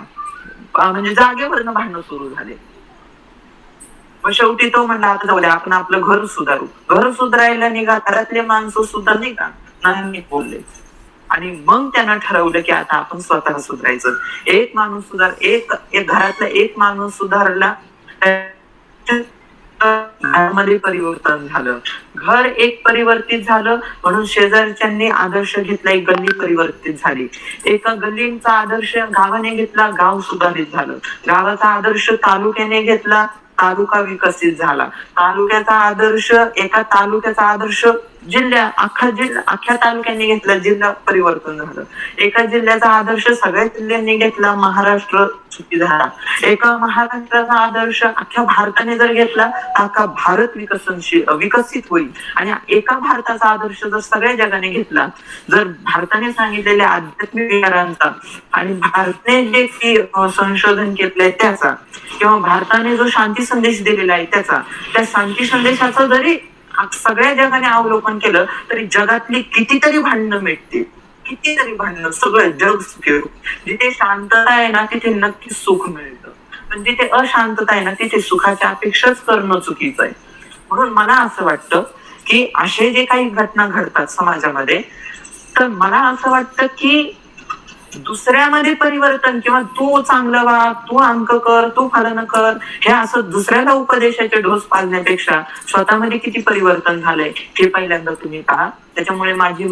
म्हणजे जागेवरनं भांडणं सुरू झाले. मग शेवटी तो म्हणला आता जाऊ द्या, आपण आपलं घर सुधारू. घर सुधारायला निघा, घरातले माणसं सुद्धा नाही का नाही बोलले. आणि मग त्यांना ठरवलं की आता आपण स्वतः सुधारायचं. एक माणूस एक घरातला एक माणूस सुधारला, घरामध्ये परिवर्तन झालं, घर एक परिवर्तित झालं. म्हणून शेजारच्यांनी आदर्श घेतला, एक गल्ली परिवर्तित झाली. एका गल्लीचा आदर्श गावाने घेतला, गाव सुधारित झालं. गावाचा आदर्श तालुक्याने घेतला, तालुका विकसित झाला. तालुक्याचा आदर्श, एका तालुक्याचा आदर्श अख्ख्या तालुक्यांनी घेतला, जिल्हा परिवर्तन झालं. एका जिल्ह्याचा आदर्श सगळ्या जिल्ह्यांनी घेतला, महाराष्ट्र सुखी झाला. एका महाराष्ट्राचा आदर्श अख्ख्या भारताने जर घेतला, अख्खा भारत विकसित होईल. आणि एका भारताचा आदर्श जर सगळ्या जगाने घेतला, जर भारताने सांगितलेल्या आध्यात्मिक विचारांचा आणि भारताने जे संशोधन केलंय त्याचा, किंवा भारताने जो शांती संदेश दिलेला आहे त्याचा, त्या शांती संदेशाचं जरी सगळ्या जगाने अवलोकन केलं तरी जगातली कितीतरी भांडणं मिटतील, कितीतरी भांडणं, सगळं जग सुखी होईल. जिथे शांतता आहे ना तिथे नक्कीच सुख मिळतं, पण जिथे अशांतता आहे ना तिथे सुखाच्या अपेक्षाच करणं चुकीचं आहे. म्हणून मला असं वाटतं की असे जे काही घटना घडतात समाजामध्ये, तर मला असं वाटतं की दुसऱ्यामध्ये परिवर्तन, किंवा तू चांगलं वाग, तू अंक कर, तू फलन कर, हे असं दुसऱ्याला उपदेशाचे डोस पाजण्यापेक्षा स्वतःमध्ये किती परिवर्तन झालंय हे पहिल्यांदा तुम्ही पहा. त्याच्यामुळे माझ्या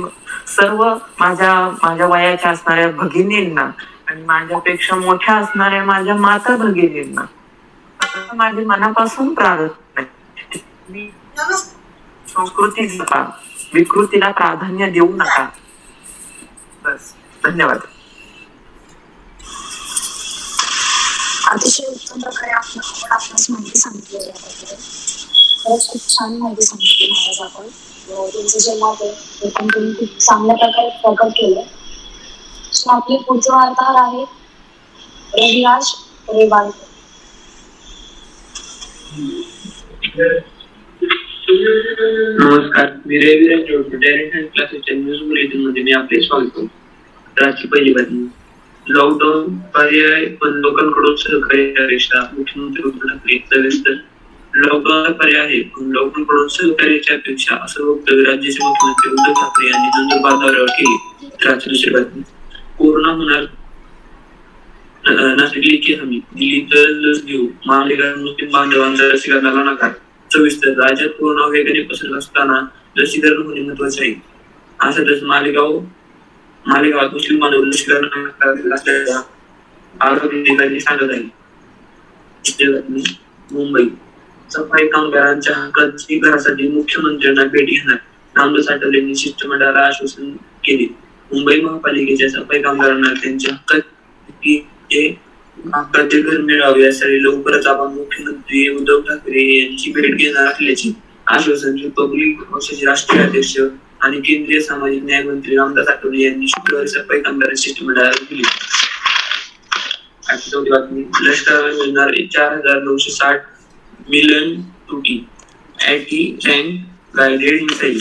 वयाच्या असणाऱ्या भगिनींना आणि माझ्यापेक्षा मोठ्या असणाऱ्या माझ्या माता भगिनींना माझे मनापासून प्रार्थना आहे, संस्कृती जपा, विकृतीला प्राधान्य देऊ नका. बस, धन्यवाद. अतिशय उत्तम प्रकारे आपणास माहिती सांगितली याबद्दल. खरंच खूप छान माहिती सांगितली महाराज आपण. तुमचं जे मत आहे ते पण तुम्ही खूप चांगल्या प्रकारे प्रकट केलं. सो आपले पुढचे वार्ताहर आहे रविराज रेवाळकर. नमस्कार, मी रविराज जोडकर, डायरेक्ट क्लासेसच्या न्यूज बुलेटिन मध्ये मी आपले स्वागत करतो. आजची पहिली बातमी. लॉकडाऊन पर्याय पण लोकांकडून सहकार्यापेक्षा, मुख्यमंत्री उद्धव ठाकरे सविस्तर. लॉकडाऊन पर्याय आहे पण लोकांकडून सहकार्याच्या अपेक्षा, असं वक्तव्य राज्याचे मुख्यमंत्री उद्धव ठाकरे यांनी नंदुरबार दौऱ्यावर केले. रात्री दुसरी बातमी. कोरोना होणार नाशिकली की हमी, दिल्लीत लस घेऊ, मालेगाव मुस्लिम बांधवांचा लसीकरणाला नकार. सविस्तर. राज्यात कोरोना वेगाने पसरत असताना लसीकरण होणे महत्वाचे आहे. असं मालेगावात मुस्लिम बांधव लसीकरण असल्याचा आरोग्य अधिकारी सांगत आहे. मुंबई. सफाई कामगारांच्या हक्काची घरासाठी मुख्यमंत्र्यांना भेट घेणार, रामदास आठवलेंनी शिष्टमंडळाला आश्वासन केले. मुंबई महापालिकेच्या सफाई कामगारांना त्यांच्या हक्काचे घर मिळावे यासाठी लवकरच आपण मुख्यमंत्री उद्धव ठाकरे यांची भेट घेणार असल्याचे आश्वासन रिपब्लिक पक्षाचे राष्ट्रीय अध्यक्ष आणि केंद्रीय सामाजिक न्याय मंत्री रामदास आठवले यांनी शुक्रवारी सफाई कामगारांच्या शिष्टमंडळाला दिली. चौथी बातमी. लष्कराला मिळणार 4,960 मिलियन तुटी अँटी टँक गायडेड मिसाईल.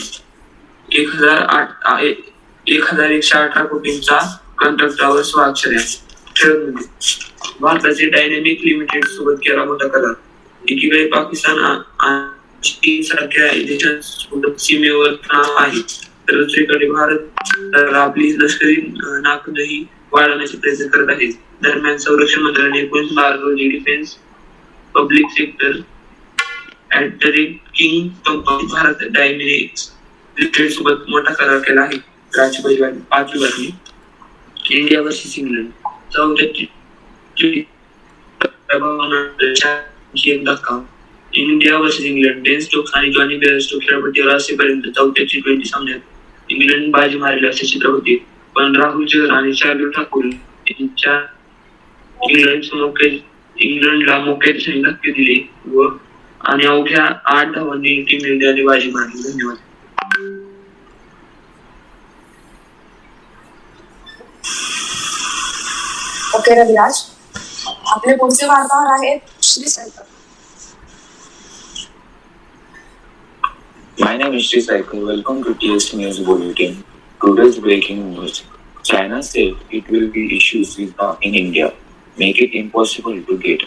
1118 कोटींचा कंत्राटावर स्वाक्षऱ्या. ठळक भारताचे डायनेमिक लिमिटेड सोबत केला मोठा करार. एकीकडे पाकिस्तान आणि चीन सारख्या देशांसोबत सीमेवर तणाव आहे, तर दुसरीकडे भारत आपली लष्करी नाकदही वाढवण्याचे प्रयत्न करत आहे. दरम्यान संरक्षण मंत्र्यांनी 19/12 रोजी डिफेन्स पब्लिक सेक्टर किंग कंपनी भारत डायनेमिक्स लिमिटेड सोबत मोठा करार केला आहे. पाचवी बातमी. India versus England. धक्का. India versus England. Ben Stokes आणि जॉनी बेअरस्टो खेळपट्टीवर असेपर्यंत 4थ्या T20 सामन्यात इंग्लंड बाजी मारेल असे चित्र होते, पण राहुल चहर आणि शार्दुल ठाकूर यांच्या इंग्लंडला मोक्या दिशेने धक्के दिले आणि अवघ्या 8 धावांनी टीम इंडियाने बाजी मारली. धन्यवाद. ओके रविराज, आपले पुढचे वार्ताहर आहेत Shri Saykar. My name is Sri Saikar. Welcome to TS News Bulletin. Today's breaking news. China said it will be issues visa in India, make it impossible to get.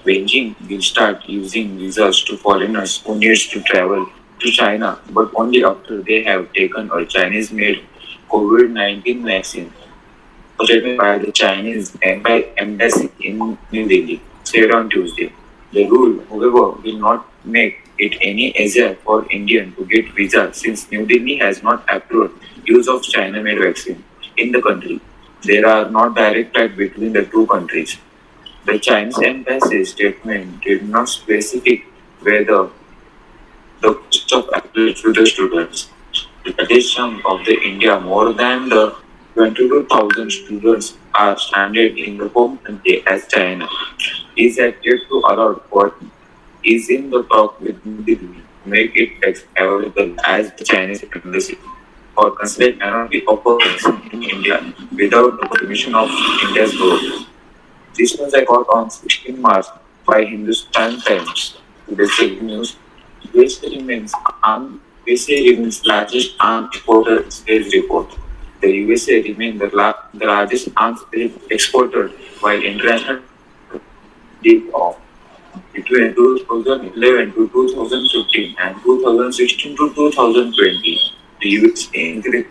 Beijing will start using visas to foreigners who needs to travel to China, but only after they have taken a Chinese-made COVID-19 vaccine ordered by the Chinese embassy in New Delhi, said on Tuesday. The rule, however, will not make it any easier for Indian to get visa since New Delhi has not approved use of China-made vaccine in the country. There are not direct flights between the two countries. The Chinese embassy statement did not specify whether the cost of application to the students. The largest chunk of the India, more than the 22,000 students are stranded in the home country as China is yet to allow what is in the talk with New Delhi to make it available as the Chinese embassy or consulate cannot be offered in India without the permission of India's government. This news I got on 16 March by Hindustan Times. Today's news: USA remains largest arms exporter. Today's report: the USA remains the largest arms exporter, while international dip off. Between 2011 to 2015 and 2016 to 2020, the US increased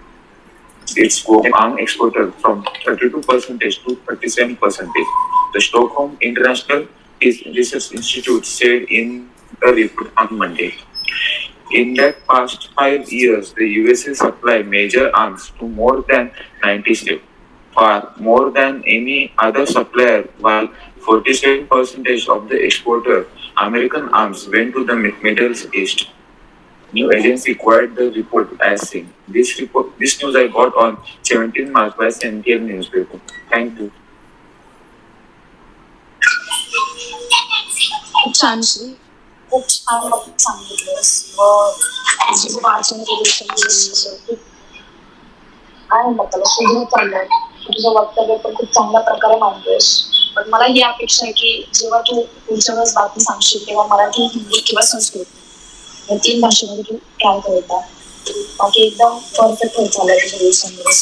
its arms exporter from 32% to 37%. The Stockholm International Research Institute said in the report on Monday. In that past 5 years, the USA supplied major arms to more than 90 states, far more than any other supplier, while 47% of the exporter American arms went to the Middle East. New agency quoted the report as saying, This news I got on 17 March by Sentinel newspaper. Thank you. खूप छान श्री, खूप छान बाबतीत सांगितलंस व जे वाचन खूप काय म्हणतात त्याला सुधरत चाललंय. तुझं वक्तव्य पण खूप चांगल्या प्रकारे मांडतोयस. पण मला ही अपेक्षा आहे की जेव्हा तू पुढच्या वेळेस बातमी सांगशील तेव्हा मराठी, हिंदी किंवा संस्कृत या 3 भाषेमध्ये तू ट्राय करता. बाकी एकदम परफेक्ट होत चाललंय तुझ्या दिवसांमध्ये.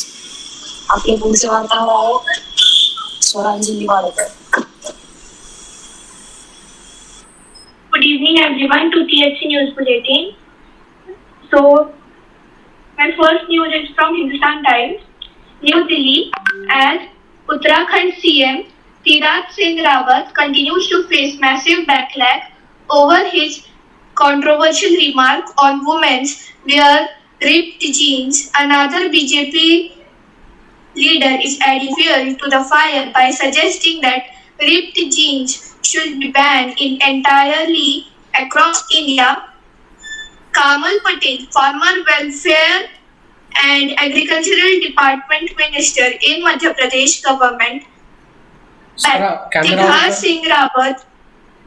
आपले पुढचे वार्ताहर आहेत Swaranjali Wadkar. Good evening everyone to THC News Bulletin. So, my first news is from Hindustan Times. New Delhi, as Uttarakhand CM Tirth Singh Rawat continues to face massive backlash over his controversial remark on women's wear ripped jeans. Another BJP leader is adding fuel to the fire by suggesting that ripped jeans should be banned entirely across India. Kamal Patel, former Welfare and Agricultural Department Minister in Madhya Pradesh government, Tirth Singh Rawat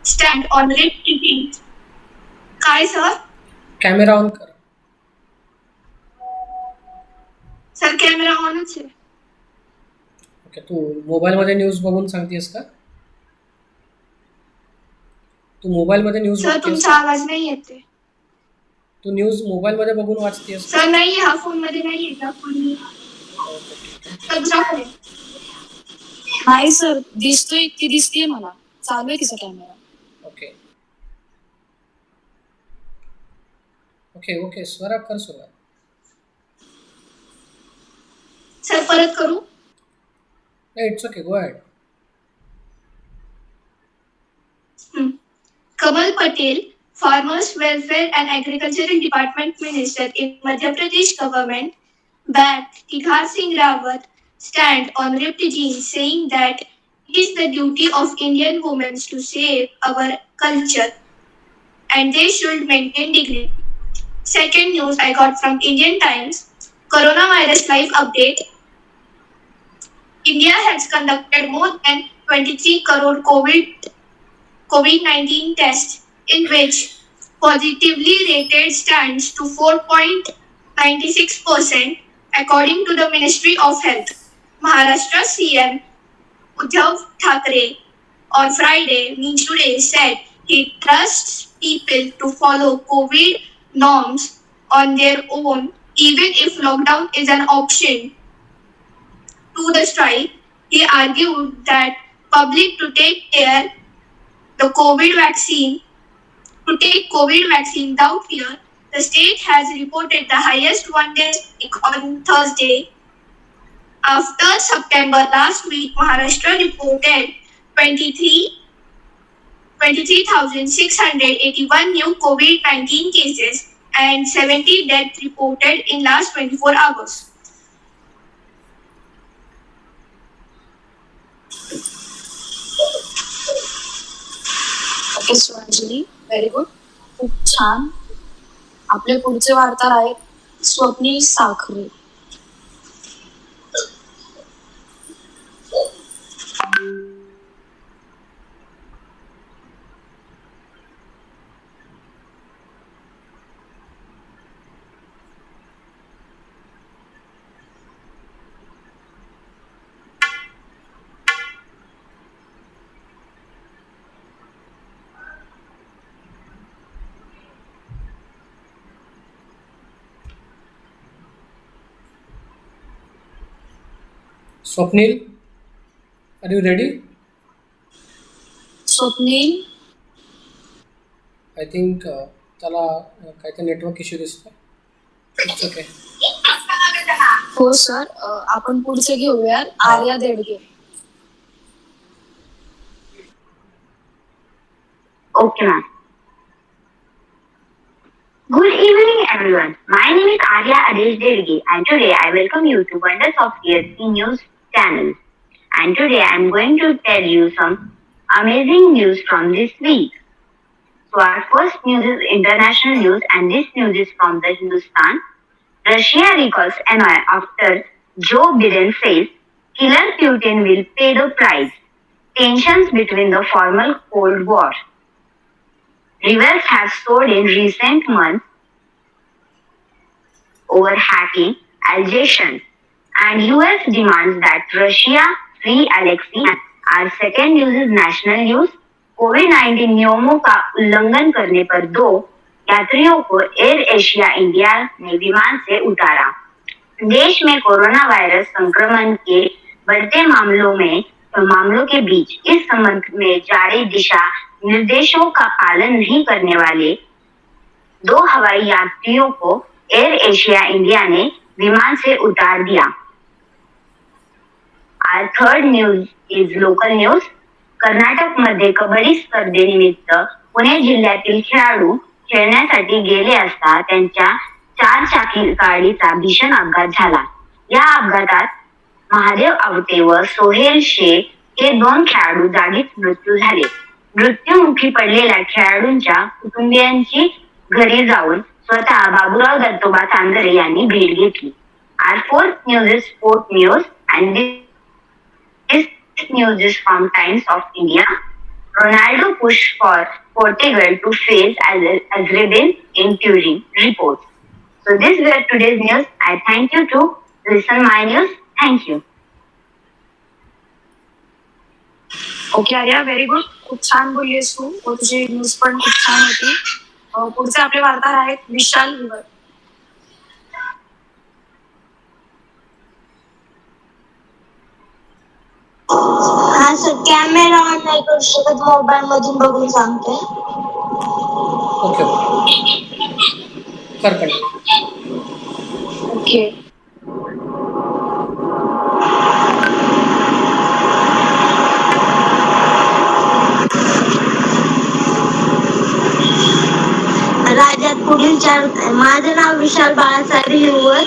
stand on ripped jeans. काय सर? कॅमेरा ऑन कर. सर कॅमेरा ऑनच आहे. ओके, तू मोबाईलमध्ये न्यूज बघून सांगतेस का? तू मोबाईलमध्ये न्यूज सर तुमचा आवाज नाही येते. तू न्यूज मोबाईलमध्ये बघून वाचतेस? सर नाही, हा फोन मध्ये नाही येत. ओके ठीक आहे. तर दुसरा कोण आहे? नाही सर, ती दिसतीये मला. चालू आहे तिचा camera. Okay okay okay Swara कर सुरुवात. सर परत करू? नाही it's okay go ahead. Kamal Patel, Farmers Welfare and Agricultural Department Minister in Madhya Pradesh government, backed Tighar Singh Rawat stand on ripped jeans, saying that it is the duty of Indian women to save our culture and they should maintain dignity. Second news I got from Indian Times, coronavirus live update. India has conducted more than 23 crore COVID-19 tests, in which positively rated stands to 4.96%, according to the Ministry of Health. Maharashtra CM Uddhav Thackeray on Friday, Today, said he trusts people to follow COVID norms on their own, even if lockdown is an option to the strike. He argued that public to take COVID vaccine without fear. The state has reported the highest one-day spike on Thursday. After September last week, Maharashtra reported 23,681 new COVID-19 cases and 70 deaths reported in last 24 hours. Okay Swaranjali, very good. खूप छान. आपले पुढचे वार्ताहर आहेत Swapnil Sakhare. Swapnil are you ready? Swapnil, I think त्याला काहीतरी नेटवर्क इश्यू दिसतो. It's okay. हो सर. आपण पुढचे घेऊयात Arya Dedge. Okay, ma'am. Good evening, everyone. My name is Arya Adesh Dedge, and today I welcome you to Wonders of TSP News channel. And today I am going to tell you some amazing news from this week. So our first news is international news, and this news is from the Hindustan. Russia recalls MI after Joe Biden says killer Putin will pay the price. Tensions between the former Cold War. Rivals have soared in recent months over hacking allegations, and US demands that Russia free Alexei. Our second news is national news. कोविड-19 नियमों का उल्लंघन करने पर 2 यात्रियों को एयर एशिया इंडिया ने विमान से उतारा. देश में कोरोना वायरस संक्रमण के बढ़ते मामलों के बीच इस संबंध में जारी दिशा निर्देशों का पालन नहीं करने वाले 2 हवाई यात्रियों को एयर एशिया इंडिया ने विमान से उतार दिया. Our third news is local news. कर्नाटकमध्ये कबड्डी स्पर्धेनिमित्त पुणे जिल्ह्यातील खेळाडू खेळण्यासाठी गेले असता त्यांच्या 4 चाकी गाडीचा भीषण अपघात झाला. या अपघातात महादेव आवटे व सोहेल शेख हे 2 खेळाडू जागीच मृत्यू झाले. मृत्युमुखी पडलेल्या खेळाडूंच्या कुटुंबियांची घरी जाऊन स्वतः बाबूराव दत्तोबा चांदरे यांनी भेट घेतली. Our fourth news is sport news, and this news is from Times of India. Ronaldo push for Portugal to face Azerbaijan in Turin reports. So this were today's news. I thank you to listen my news. Thank you. Okay Arya, very good. खूप छान बोललीस तू. तुझी न्यूज पण खूप छान होती. पुढचे आपले वार्ताहर आहेत विशाल हिवर. सर कॅमेरा ऑन नाही करू शकत, मोबाईल मधून बघून सांगते. ओके ओके, कर कंटिन्यू. ओके. राज्यात पुढील चार. माझं नाव विशाल बाळासाहेब हिरवळ.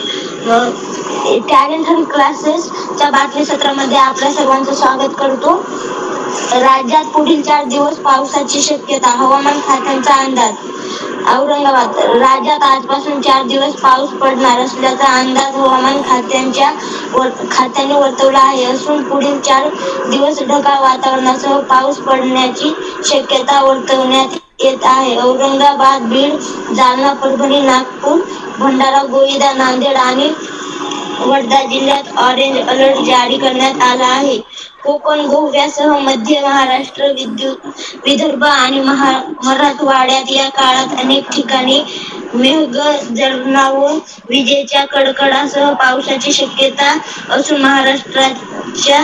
टॅलेंट हंट क्लासेसच्या बातमी सत्रामध्ये आपल्या सर्वांचं स्वागत करतो. राज्यात पुढील 4 दिवस पावसाची शक्यता, हवामान खात्याचा अंदाज. औरंगाबाद राज्यात आजपासून 4 दिवस पाऊस पडणार असल्याचा अंदाज हवामान खात्याने वर्तवला आहे असून पुढील 4 दिवस ढगाळ वातावरणासह पाऊस पडण्याची शक्यता वर्तवण्यात येत आहे. औरंगाबाद, बीड, जालना, परभणी, नागपूर, भंडारा, गोंदिया, नांदेड आणि वर्धा जिल्ह्यात ऑरेंज अलर्ट जारी करण्यात आला आहे. कोकण, गोव्यासह मध्य महाराष्ट्र, विदर्भ आणि मराठवाड्यात या काळात अनेक ठिकाणी मेघगर्जना व विजेच्या कडकडाटासह पावसाची शक्यता असून महाराष्ट्राच्या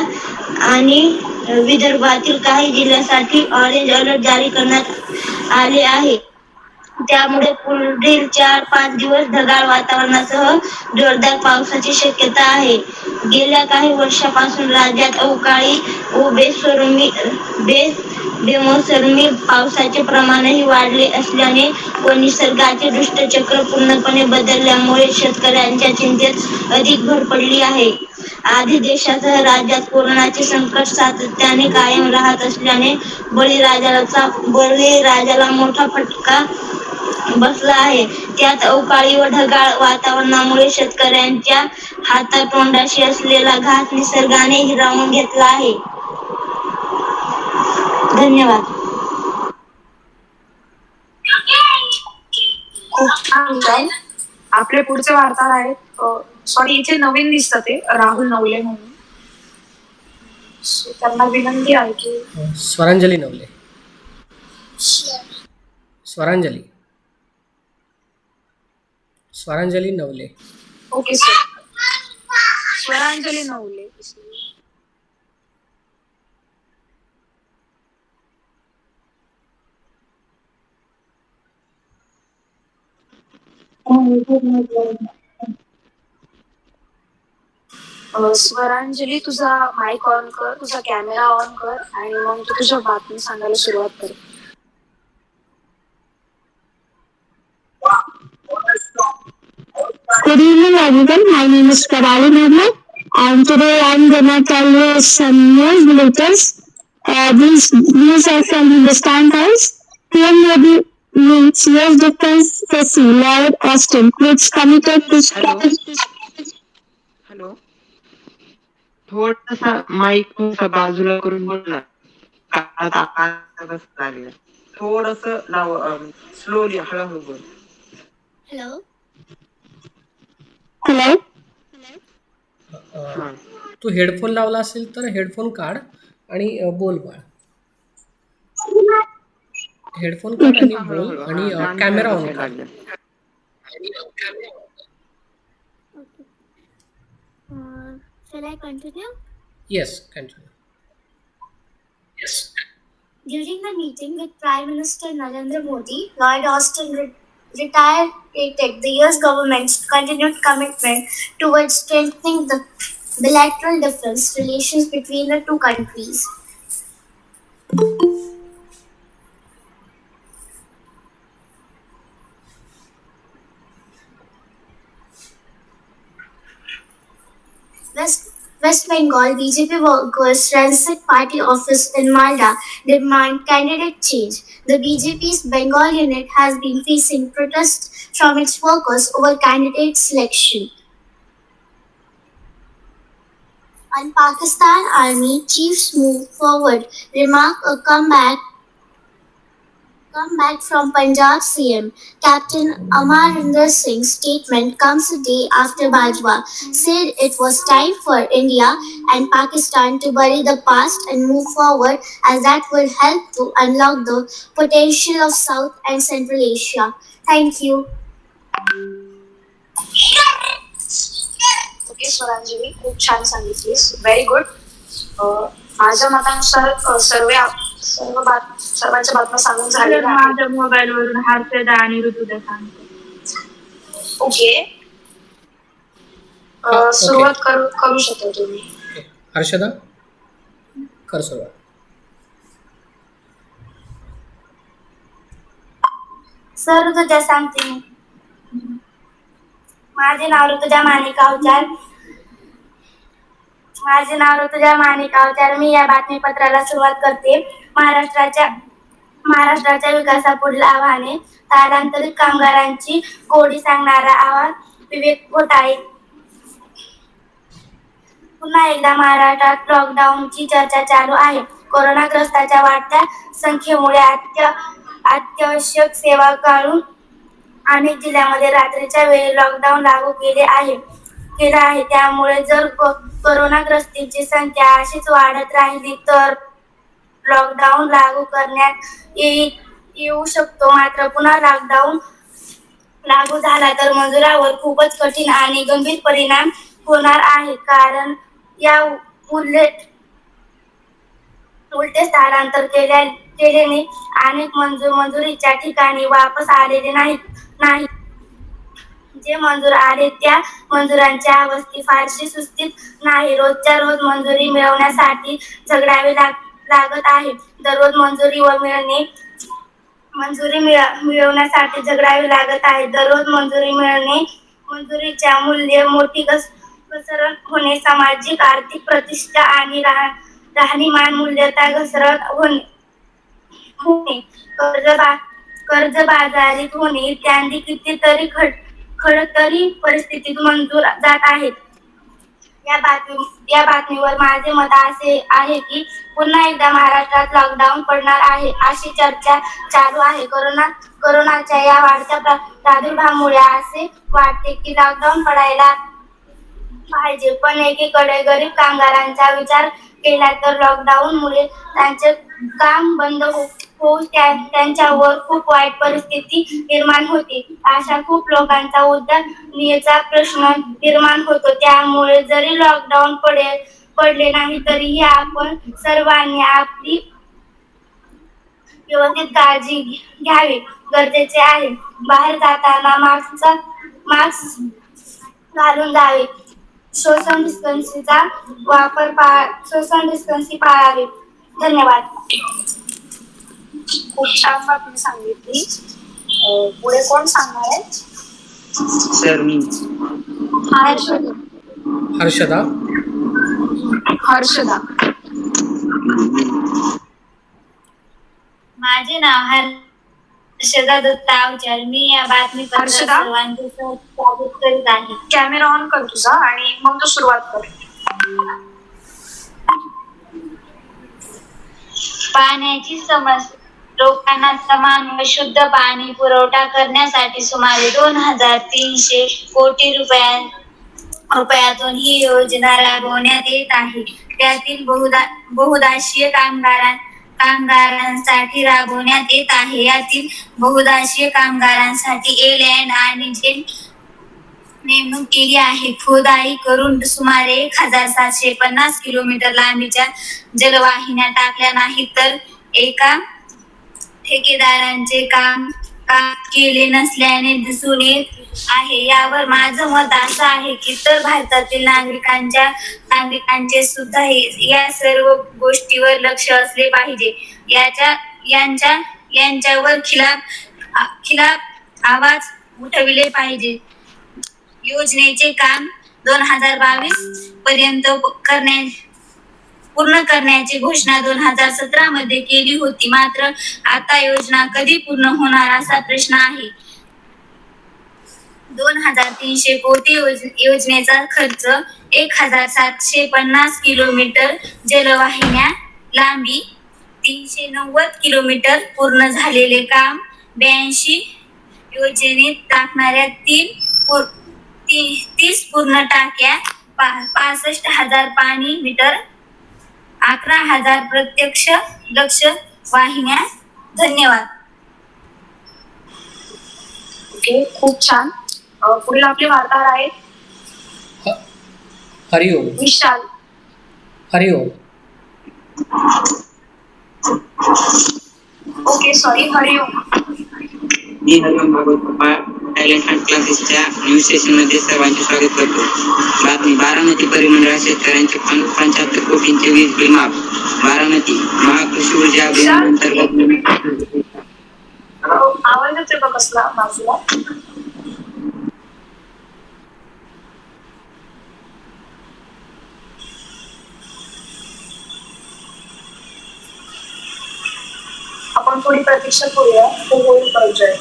आणि विदर्भातील काही जिल्ह्यांसाठी ऑरेंज अलर्ट जारी करण्यात आले आहे. त्यामुळे पुढील 4-5 दिवस ढगाळ वातावरणासह जोरदार पावसाची शक्यता आहे. गेल्या काही वर्षांपासून राज्यात अवकाळी व बेमोसमी पावसाचे प्रमाणही वाढले असल्याने व निसर्गाचे दुष्टचक्र पूर्णपणे बदलल्यामुळे शेतकऱ्यांच्या चिंतेत अधिक भर पडली आहे. आधी देशासह राज्यात कोरोनाचे संकट सातत्याने कायम राहत असल्याने बळीराजाला मोठा फटका बसला आहे. त्यात अवकाळी व ढगाळ वातावरणामुळे शेतकऱ्यांच्या हातातोंडाशी असलेला घास निसर्गाने हिरावून घेतला आहे. धन्यवाद. खूप छान. आपले पुढचे वार्ताहर आहेत, सॉरी इथे नवीन दिसतात ते राहुल नवले म्हणून. So, त्यांना विनंती आहे की स्वरांजली नवले. स्वरांजली स्वरांजली नवले. Okay sir. स्वरांजली नवले. स्वरांजली तुझा माईक ऑन कर, तुझा कॅमेरा ऑन कर आणि मग तू तुझ्या बातमी सांगायला सुरुवात कर. Good evening, everyone. My name is Karali Nirmal, and today I'm gonna tell you some news bulletins. These news are from Hindustan Times. PM Modi meets US Defense Secretary Lloyd Austin, which committed to hello, थोडासा माईक तुमचा बाजूला करून बोला. कानात आवाज लागला. थोडस स्लोली हळूहळू बोल. Hello. Hello. तू हेडफोन लावला असेल तर हेडफोन काढ आणि बोल बाळ. हेडफोन काढ आणि बोल आणि कॅमेरा ऑन कर. Shall I continue? Yes, continue. During the meeting with Prime Minister Narendra Modi, Lloyd Austin reiterated the US government's continued commitment towards strengthening the bilateral defense relations between the two countries. West Bengal BJP workers ransacked party office in Malda, demand candidate change. The BJP's Bengal unit has been facing protests from its workers over candidate selection. On Pakistan Army chief's move forward, remark a comeback from Punjab CM. Captain Amarinder Singh's statement comes a day after Bajwa said it was time for India and Pakistan to bury the past and move forward, as that will help to unlock the potential of South and Central Asia. Thank you. Okay Swaranjali, खूप छान सांगितलीस. Very good. माझ्या मतानुसार सर्वांच्या बातम्या सांगून झालेल्या आहेत. माझ्या मोबाईल वरून हर्षदा आणि ऋतुजा सांगते. ओके. सुरुवात करू शकता तुम्ही. हर्षदा कर सुरुवात. सर ऋतुजा सांगते मी. माझे नाव ऋतुजा माणिक अवचार. मी या बातमीपत्राला सुरुवात करते. महाराष्ट्राच्या विकासापुढील आव्हाने. स्थलांतरित कामगारांची गोडी सांगणारा आवाज. विवेक घोटाळे. पुन्हा एकदा महाराष्ट्रात लॉकडाऊनची चर्चा चालू आहे. कोरोनाग्रस्तांच्या वाढत्या संख्येमुळे अत्यावश्यक सेवा काढून अनेक जिल्ह्यांमध्ये रात्रीच्या वेळी लॉकडाऊन लागू केला आहे. त्यामुळे जर कोरोनाग्रस्तांची संख्या अशीच वाढत राहिली तर लॉकडाऊन लागू करण्यात येऊ शकतो. मात्र पुन्हा लॉकडाऊन लागू झाला तर मजुरांवर खूपच कठीण आणि गंभीर परिणाम होणार आहे. कारण या उलटे स्थलांतर केल्याने अनेक मजूर मजुरीच्या ठिकाणी वापस आलेले नाही. जे मजूर आले त्या मजुरांची अवस्था फारशी सुस्थित नाही. रोजच्या रोज मजुरी मिळवण्यासाठी झगडावे लागत आहे. दररोज मजुरीच्या मूल्य मोठी घसरण होणे, सामाजिक आर्थिक प्रतिष्ठा आणि राहणीमान मूल्यात घसरण होणे, कर्जबाजारीत होणे इत्यादी कितीतरी खडतरी परिस्थितीत मजूर जात आहेत. या बातमीवर माझे मत असे आहे की पुन्हा एकदा महाराष्ट्रात लॉकडाऊन पडणार आहे अशी चर्चा चालू आहे. कोरोनाच्या या वाढत्या प्रादुर्भावामुळे असे वाटते की लॉकडाऊन पडायला पाहिजे. पण एकीकडे गरीब कामगारांचा विचार केला तर लॉकडाऊनमुळे त्यांचे काम बंद होऊन त्यांच्यावर खूप वाईट परिस्थिती निर्माण होते. अशा खूप लोकांचा उदरनिर्वाहाचा प्रश्न निर्माण होतो. त्यामुळे जरी लॉकडाऊन पडले नाही तरीही आपण सर्वांनी आपली व्यवस्थित काळजी घ्यावी गरजेचे आहे. बाहेर जाताना मास्क घालून जावे. सोशल डिस्टन्सिंग पाळावे. धन्यवाद. खूप छान बातमी सांगितली. पुढे कोण सांगणार आहे? सर मी. हर्षदा. माझे नाव हर्षदा दत्ता अवचार. मी या बातमीपत्रात सर्वांचे स्वागत करीत आहे. कॅमेरा ऑन कर तुझा आणि मग तू सुरुवात कर. पाण्याची समस्या. लोकांना समान व शुद्ध पाणी पुरवठा करण्यासाठी सुमारे 2300 कोटी रुपयातून ही योजना राबवण्यात येत आहे. त्यातील बहुउद्देशीय कामगारांसाठी राबवण्यात येत आहे. यातील बहुउद्देशीय कामगारांसाठी एलँड आणि जेल नेमणूक केली आहे. खोदाई करून सुमारे 1750 किलोमीटर लांबीच्या जलवाहिन्या टाकल्या नाहीत तर एका ठेकेदारांचे काम केले नसल्याने दिसून येत आहे. यावर माझं मत असं आहे की तर भारतातील नागरिकांचे सुद्धा या सर्व गोष्टीवर लक्ष असले पाहिजे. यांच्यावर खिलाफ आवाज उठविले पाहिजे. योजनेचे काम 2022 पर्यंत पूर्ण करण्याची घोषणा 2017 मध्ये केली होती. मात्र आता योजना कधी पूर्ण होणार असा प्रश्न आहे. 2300 कोटी योजनेचा खर्च, 1750 किलोमीटर जलवाहिन्या लांबी, 390 किलोमीटर पूर्ण झालेले काम, 82 योजनेत टाकणाऱ्या 30 पूर्ण टाक्या, 65,000 पाणी मीटर, 11,000 प्रत्यक्ष लक्ष वाहिन्या. धन्यवाद. ओके, खूप छान. पुढील आपले वार्ताहर आहेत हरिओम. विशाल. हरिओम. ओके सॉरी, हरिओम. मी हरिओम भागवत पप्पा टॅलेंट अँड क्लासेसच्या न्यूज सेशन मध्ये सर्वांचे स्वागत करतो. बातमी: बारामती परिमंडळात शेतकऱ्यांचे 75 कोटींचे वीज बिल माफ. बारामती महाकृषी ऊर्जा अभियान अंतर्गत आवाज येतोय का कसला बाजूला? आपण थोडी प्रतीक्षा करूया, तो होईल पाहिजे.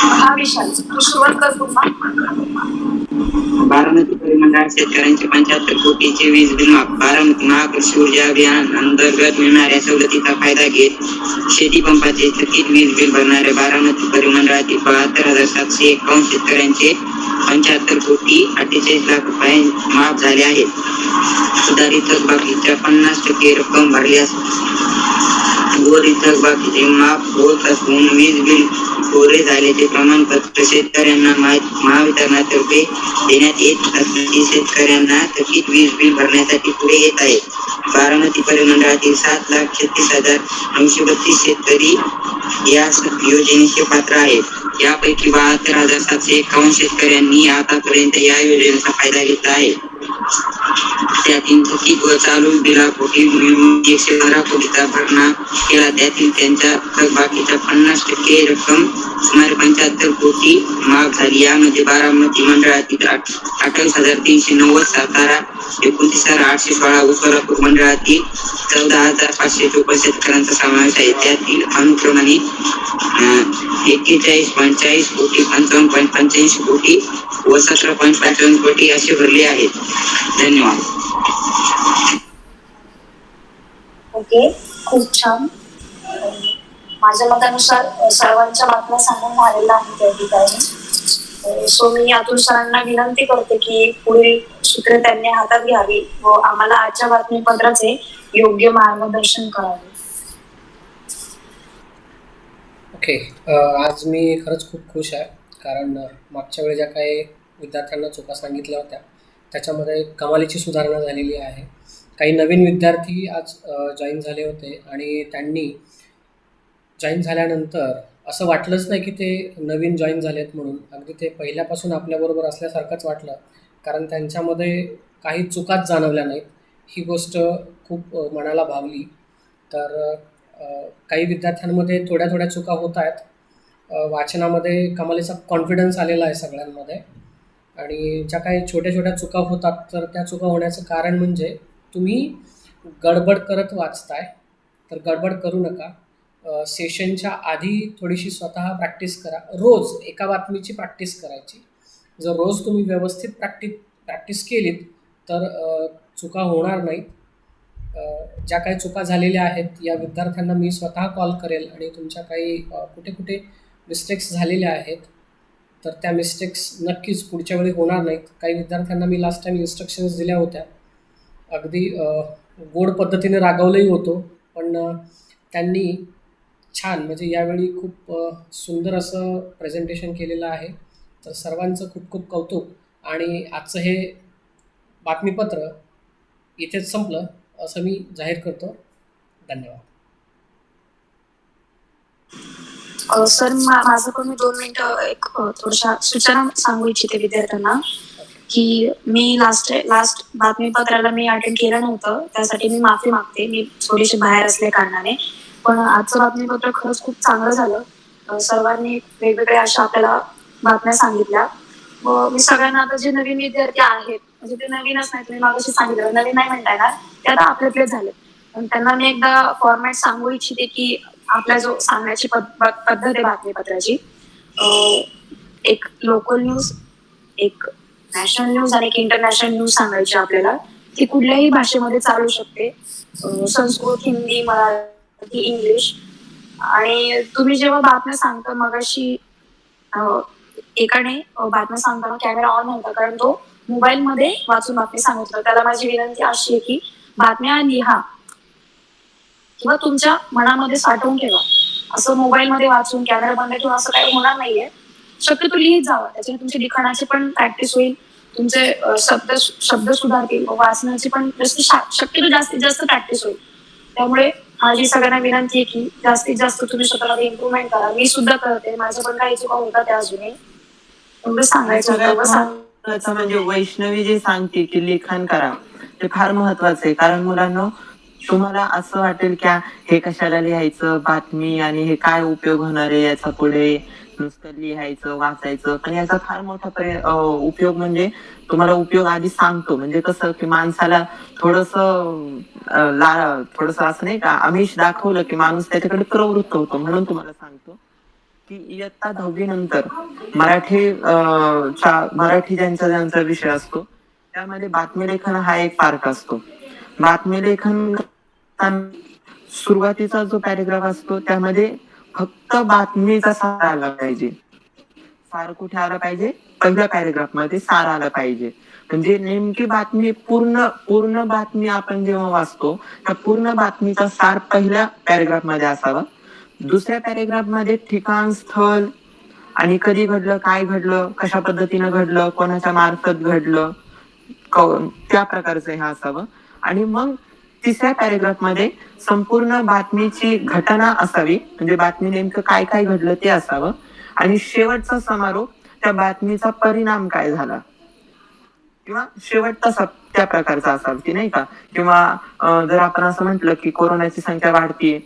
हा विशाल, तू सुरुवात कर पुन्हा. बारामती परिमंडळात शेतकऱ्यांचे 75 कोटीचे वीज बिल माफ. बारामती महाकृषी ऊर्जा अभियान अंतर्गत मिळणाऱ्या सवलतीचा फायदा घेत शेती पंपाचे थकीत वीज बिल भरणाऱ्या बारामती परिमंडळातील 72,751 शेतकऱ्यांचे 75 कोटी 48 लाख रुपये माफ झाले आहेत. सुधारित थकबाकीच्या 50% रक्कम भरल्यास उर्वरित थकबाकीचे माफ होत असून वीज बिल कोरे झाल्याचे प्रमाणपत्र शेतकऱ्यांना महावितरणातर्फे देण्यात येत असल्याने शेतकऱ्यांना थकीत वीज बिल भरण्यासाठी पुढे येत आहे. बारामती परिमंडळातील 7,36,932 शेतकरी या योजनेचे पात्र आहेत. यापैकी 72,751 शेतकऱ्यांनी आतापर्यंत या योजनेचा फायदा घेतला आहे. त्यातील थकीत व चालू बिलापोटी मिळून 112 कोटीचा भरणा केला. त्यातील त्यांच्या थकबाकीच्या 50% रक्कम सुमारे 75 कोटी माफ झाली. यामध्ये बारामती मंडळातील 28,390, सातारा 29,816 व सोलापूर मंडळातील 14,554 शेतकऱ्यांचा समावेश आहे. त्यातील अनुक्रमाने 41.40 कोटी, 55.85 कोटी व 17.55 कोटी असे भरले आहेत. धन्यवाद. ओके, खूप छान. माझ्या मतानुसार सर्वांच्या बातम्या सांगून झालेल्या आहेत त्या ठिकाणी. सो मी अतुल सरांना विनंती करते की पुढील सूत्रे त्यांनी हातात घ्यावी व आम्हाला आजच्या बातमीपत्राचे योग्य मार्गदर्शन करावे. ओके, आज मी खरंच खूप खुश आहे, कारण मागच्या वेळी ज्या काही विद्यार्थ्यांना चुका सांगितल्या होत्या त्याच्यामध्ये कमालीची सुधारणा झालेली आहे. काही नवीन विद्यार्थी आज जॉईन झाले होते आणि त्यांनी जॉईन झाल्यानंतर असं वाटलंच नाही की ते नवीन जॉईन झालेत म्हणून. अगदी ते पहिल्यापासून आपल्याबरोबर असल्यासारखंच वाटलं, कारण त्यांच्यामध्ये काही चुकाच जाणवल्या नाहीत. ही गोष्ट खूप मनाला भावली. तर काही विद्यार्थ्यांमध्ये थोड्या थोड्या चुका होत आहेत. वाचनामध्ये कमालीचा कॉन्फिडन्स आलेला आहे सगळ्यांमध्ये. आणि ज्या काही छोट्या छोट्या चुका होतात तर त्या चुका होण्याचं कारण म्हणजे तुम्ही गडबड करत वाचताय. तर गडबड करू नका. सेशनच्या आधी थोडीशी स्वतः प्रॅक्टिस करा. रोज एका बातमीची प्रॅक्टिस करायची. जर रोज तुम्ही व्यवस्थित प्रॅक्टिस केलीत तर चुका होणार नाहीत. ज्या काही चुका झालेल्या आहेत या विद्यार्थ्यांना मी स्वतः कॉल करेल आणि तुमच्या काही कुठे कुठे मिस्टेक्स झालेल्या आहेत तर त्या मिस्टेक्स नक्कीच पुढच्या वेळी होणार नाहीत. काही विद्यार्थ्यांना मी लास्ट टाईम इन्स्ट्रक्शन्स दिल्या होत्या. अगदी गोड पद्धतीने रागवलंही होतो, पण त्यांनी छान, म्हणजे यावेळी खूप सुंदर असं प्रेझेंटेशन केलेलं आहे. तर सर्वांचं खूप खूप कौतुक. आणि आजचं हे बातमीपत्र इथेच संपलं असं मी जाहीर करतो. धन्यवाद. सर माझं पण मी 2 मिनिटं एक थोड्याशा सूचना सांगू इच्छिते विद्यार्थ्यांना की मी लास्ट बातमीपत्राला मी अटेंड केलं नव्हतं, त्यासाठी मी माफी मागते. मी थोडीशी बाहेर असल्या कारणाने. पण आजचं बातमीपत्र खरंच खूप चांगलं झालं. सर्वांनी वेगवेगळ्या अशा आपल्याला बातम्या सांगितल्या व मी सगळ्यांना आता जे नवीन विद्यार्थी आहेत, म्हणजे ते नवीनच नाही, तुम्ही मागाशी सांगितलं नवीन नाही म्हणता येणार, ते आता आपल्यातले झाले. पण त्यांना मी एकदा फॉर्मॅट सांगू इच्छिते की आपला जो सांगण्याची पद्धत आहे बातमीपत्राची, एक लोकल न्यूज, एक नॅशनल न्यूज आणि एक इंटरनॅशनल न्यूज सांगायची आपल्याला. ती कुठल्याही भाषेमध्ये चालू शकते, संस्कृत, हिंदी, मराठी, इंग्लिश. आणि तुम्ही जेव्हा बातम्या सांगता, मगाशी एकाने बातम्या सांगताना कॅमेरा ऑन नव्हता, कारण तो मोबाईल मध्ये वाचून बातमी सांगत होता. त्याला माझी विनंती अशी आहे की बातम्या लिहा किंवा तुमच्या मनामध्ये साठवून ठेवा. असं मोबाईलमध्ये वाचून कॅमेरा बंद ठेवून असं काही होणार नाहीये. शक्यतो लिहित जावा, त्याच्याने तुमची लिखाणाची पण प्रॅक्टिस होईल, तुमचे शब्द सुधारतील, वाचण्याची पण शक्यतो जास्तीत जास्त प्रॅक्टिस होईल. त्यामुळे माझी सगळ्यांना विनंती आहे की जास्तीत जास्त तुम्ही स्वतःला इम्प्रुव्हमेंट करा. मी सुद्धा करते, माझ्या पण काही चुका होतात त्या अजूनही. एवढं सांगायचं होतं. महत्वाचं म्हणजे वैष्णवी जे सांगते की लेखन करा, ते फार महत्वाचं आहे. कारण मुलांना तुम्हाला असं वाटेल की हे कशाला लिहायचं बातमी आणि हे काय उपयोग होणार आहे याचा पुढे, नुसतं लिहायचं वाचायचं. पण याचा फार मोठा उपयोग म्हणजे तुम्हाला उपयोग आधी सांगतो. म्हणजे कसं की माणसाला थोडस असं नाही का आमिष दाखवलं की माणूस त्याच्याकडे प्रवृत्त होतो. म्हणून तुम्हाला सांगतो की इयत्ता 10वी नंतर मराठी ज्यांचा विषय असतो त्यामध्ये बातमी लेखन हा एक पार्ट असतो. बातमी लेखन सुरुवातीचा जो पॅरेग्राफ असतो त्यामध्ये फक्त बातमीचा सार आला पाहिजे. सार कुठे आला पाहिजे? पहिल्या पॅरेग्राफ मध्ये सार आला पाहिजे. म्हणजे नेमकी बातमी पूर्ण बातमी आपण जेव्हा वाचतो त्या पूर्ण बातमीचा सार पहिल्या पॅरेग्राफ मध्ये असावा. दुसऱ्या पॅरेग्राफ मध्ये ठिकाण, स्थळ आणि कधी घडलं, काय घडलं, कशा पद्धतीनं घडलं, कोणाच्या मार्फत घडलं, त्या प्रकारचं हे असावं. आणि मग तिसऱ्या पॅरेग्राफ मध्ये संपूर्ण बातमीची घटना असावी. म्हणजे बातमी नेमकं काय काय घडलं ते असावं. आणि शेवटचा समारोप त्या बातमीचा परिणाम काय झाला किंवा शेवट तसा त्या प्रकारचा असावा की नाही का. किंवा जर आपण असं म्हटलं की कोरोनाची संख्या वाढतीये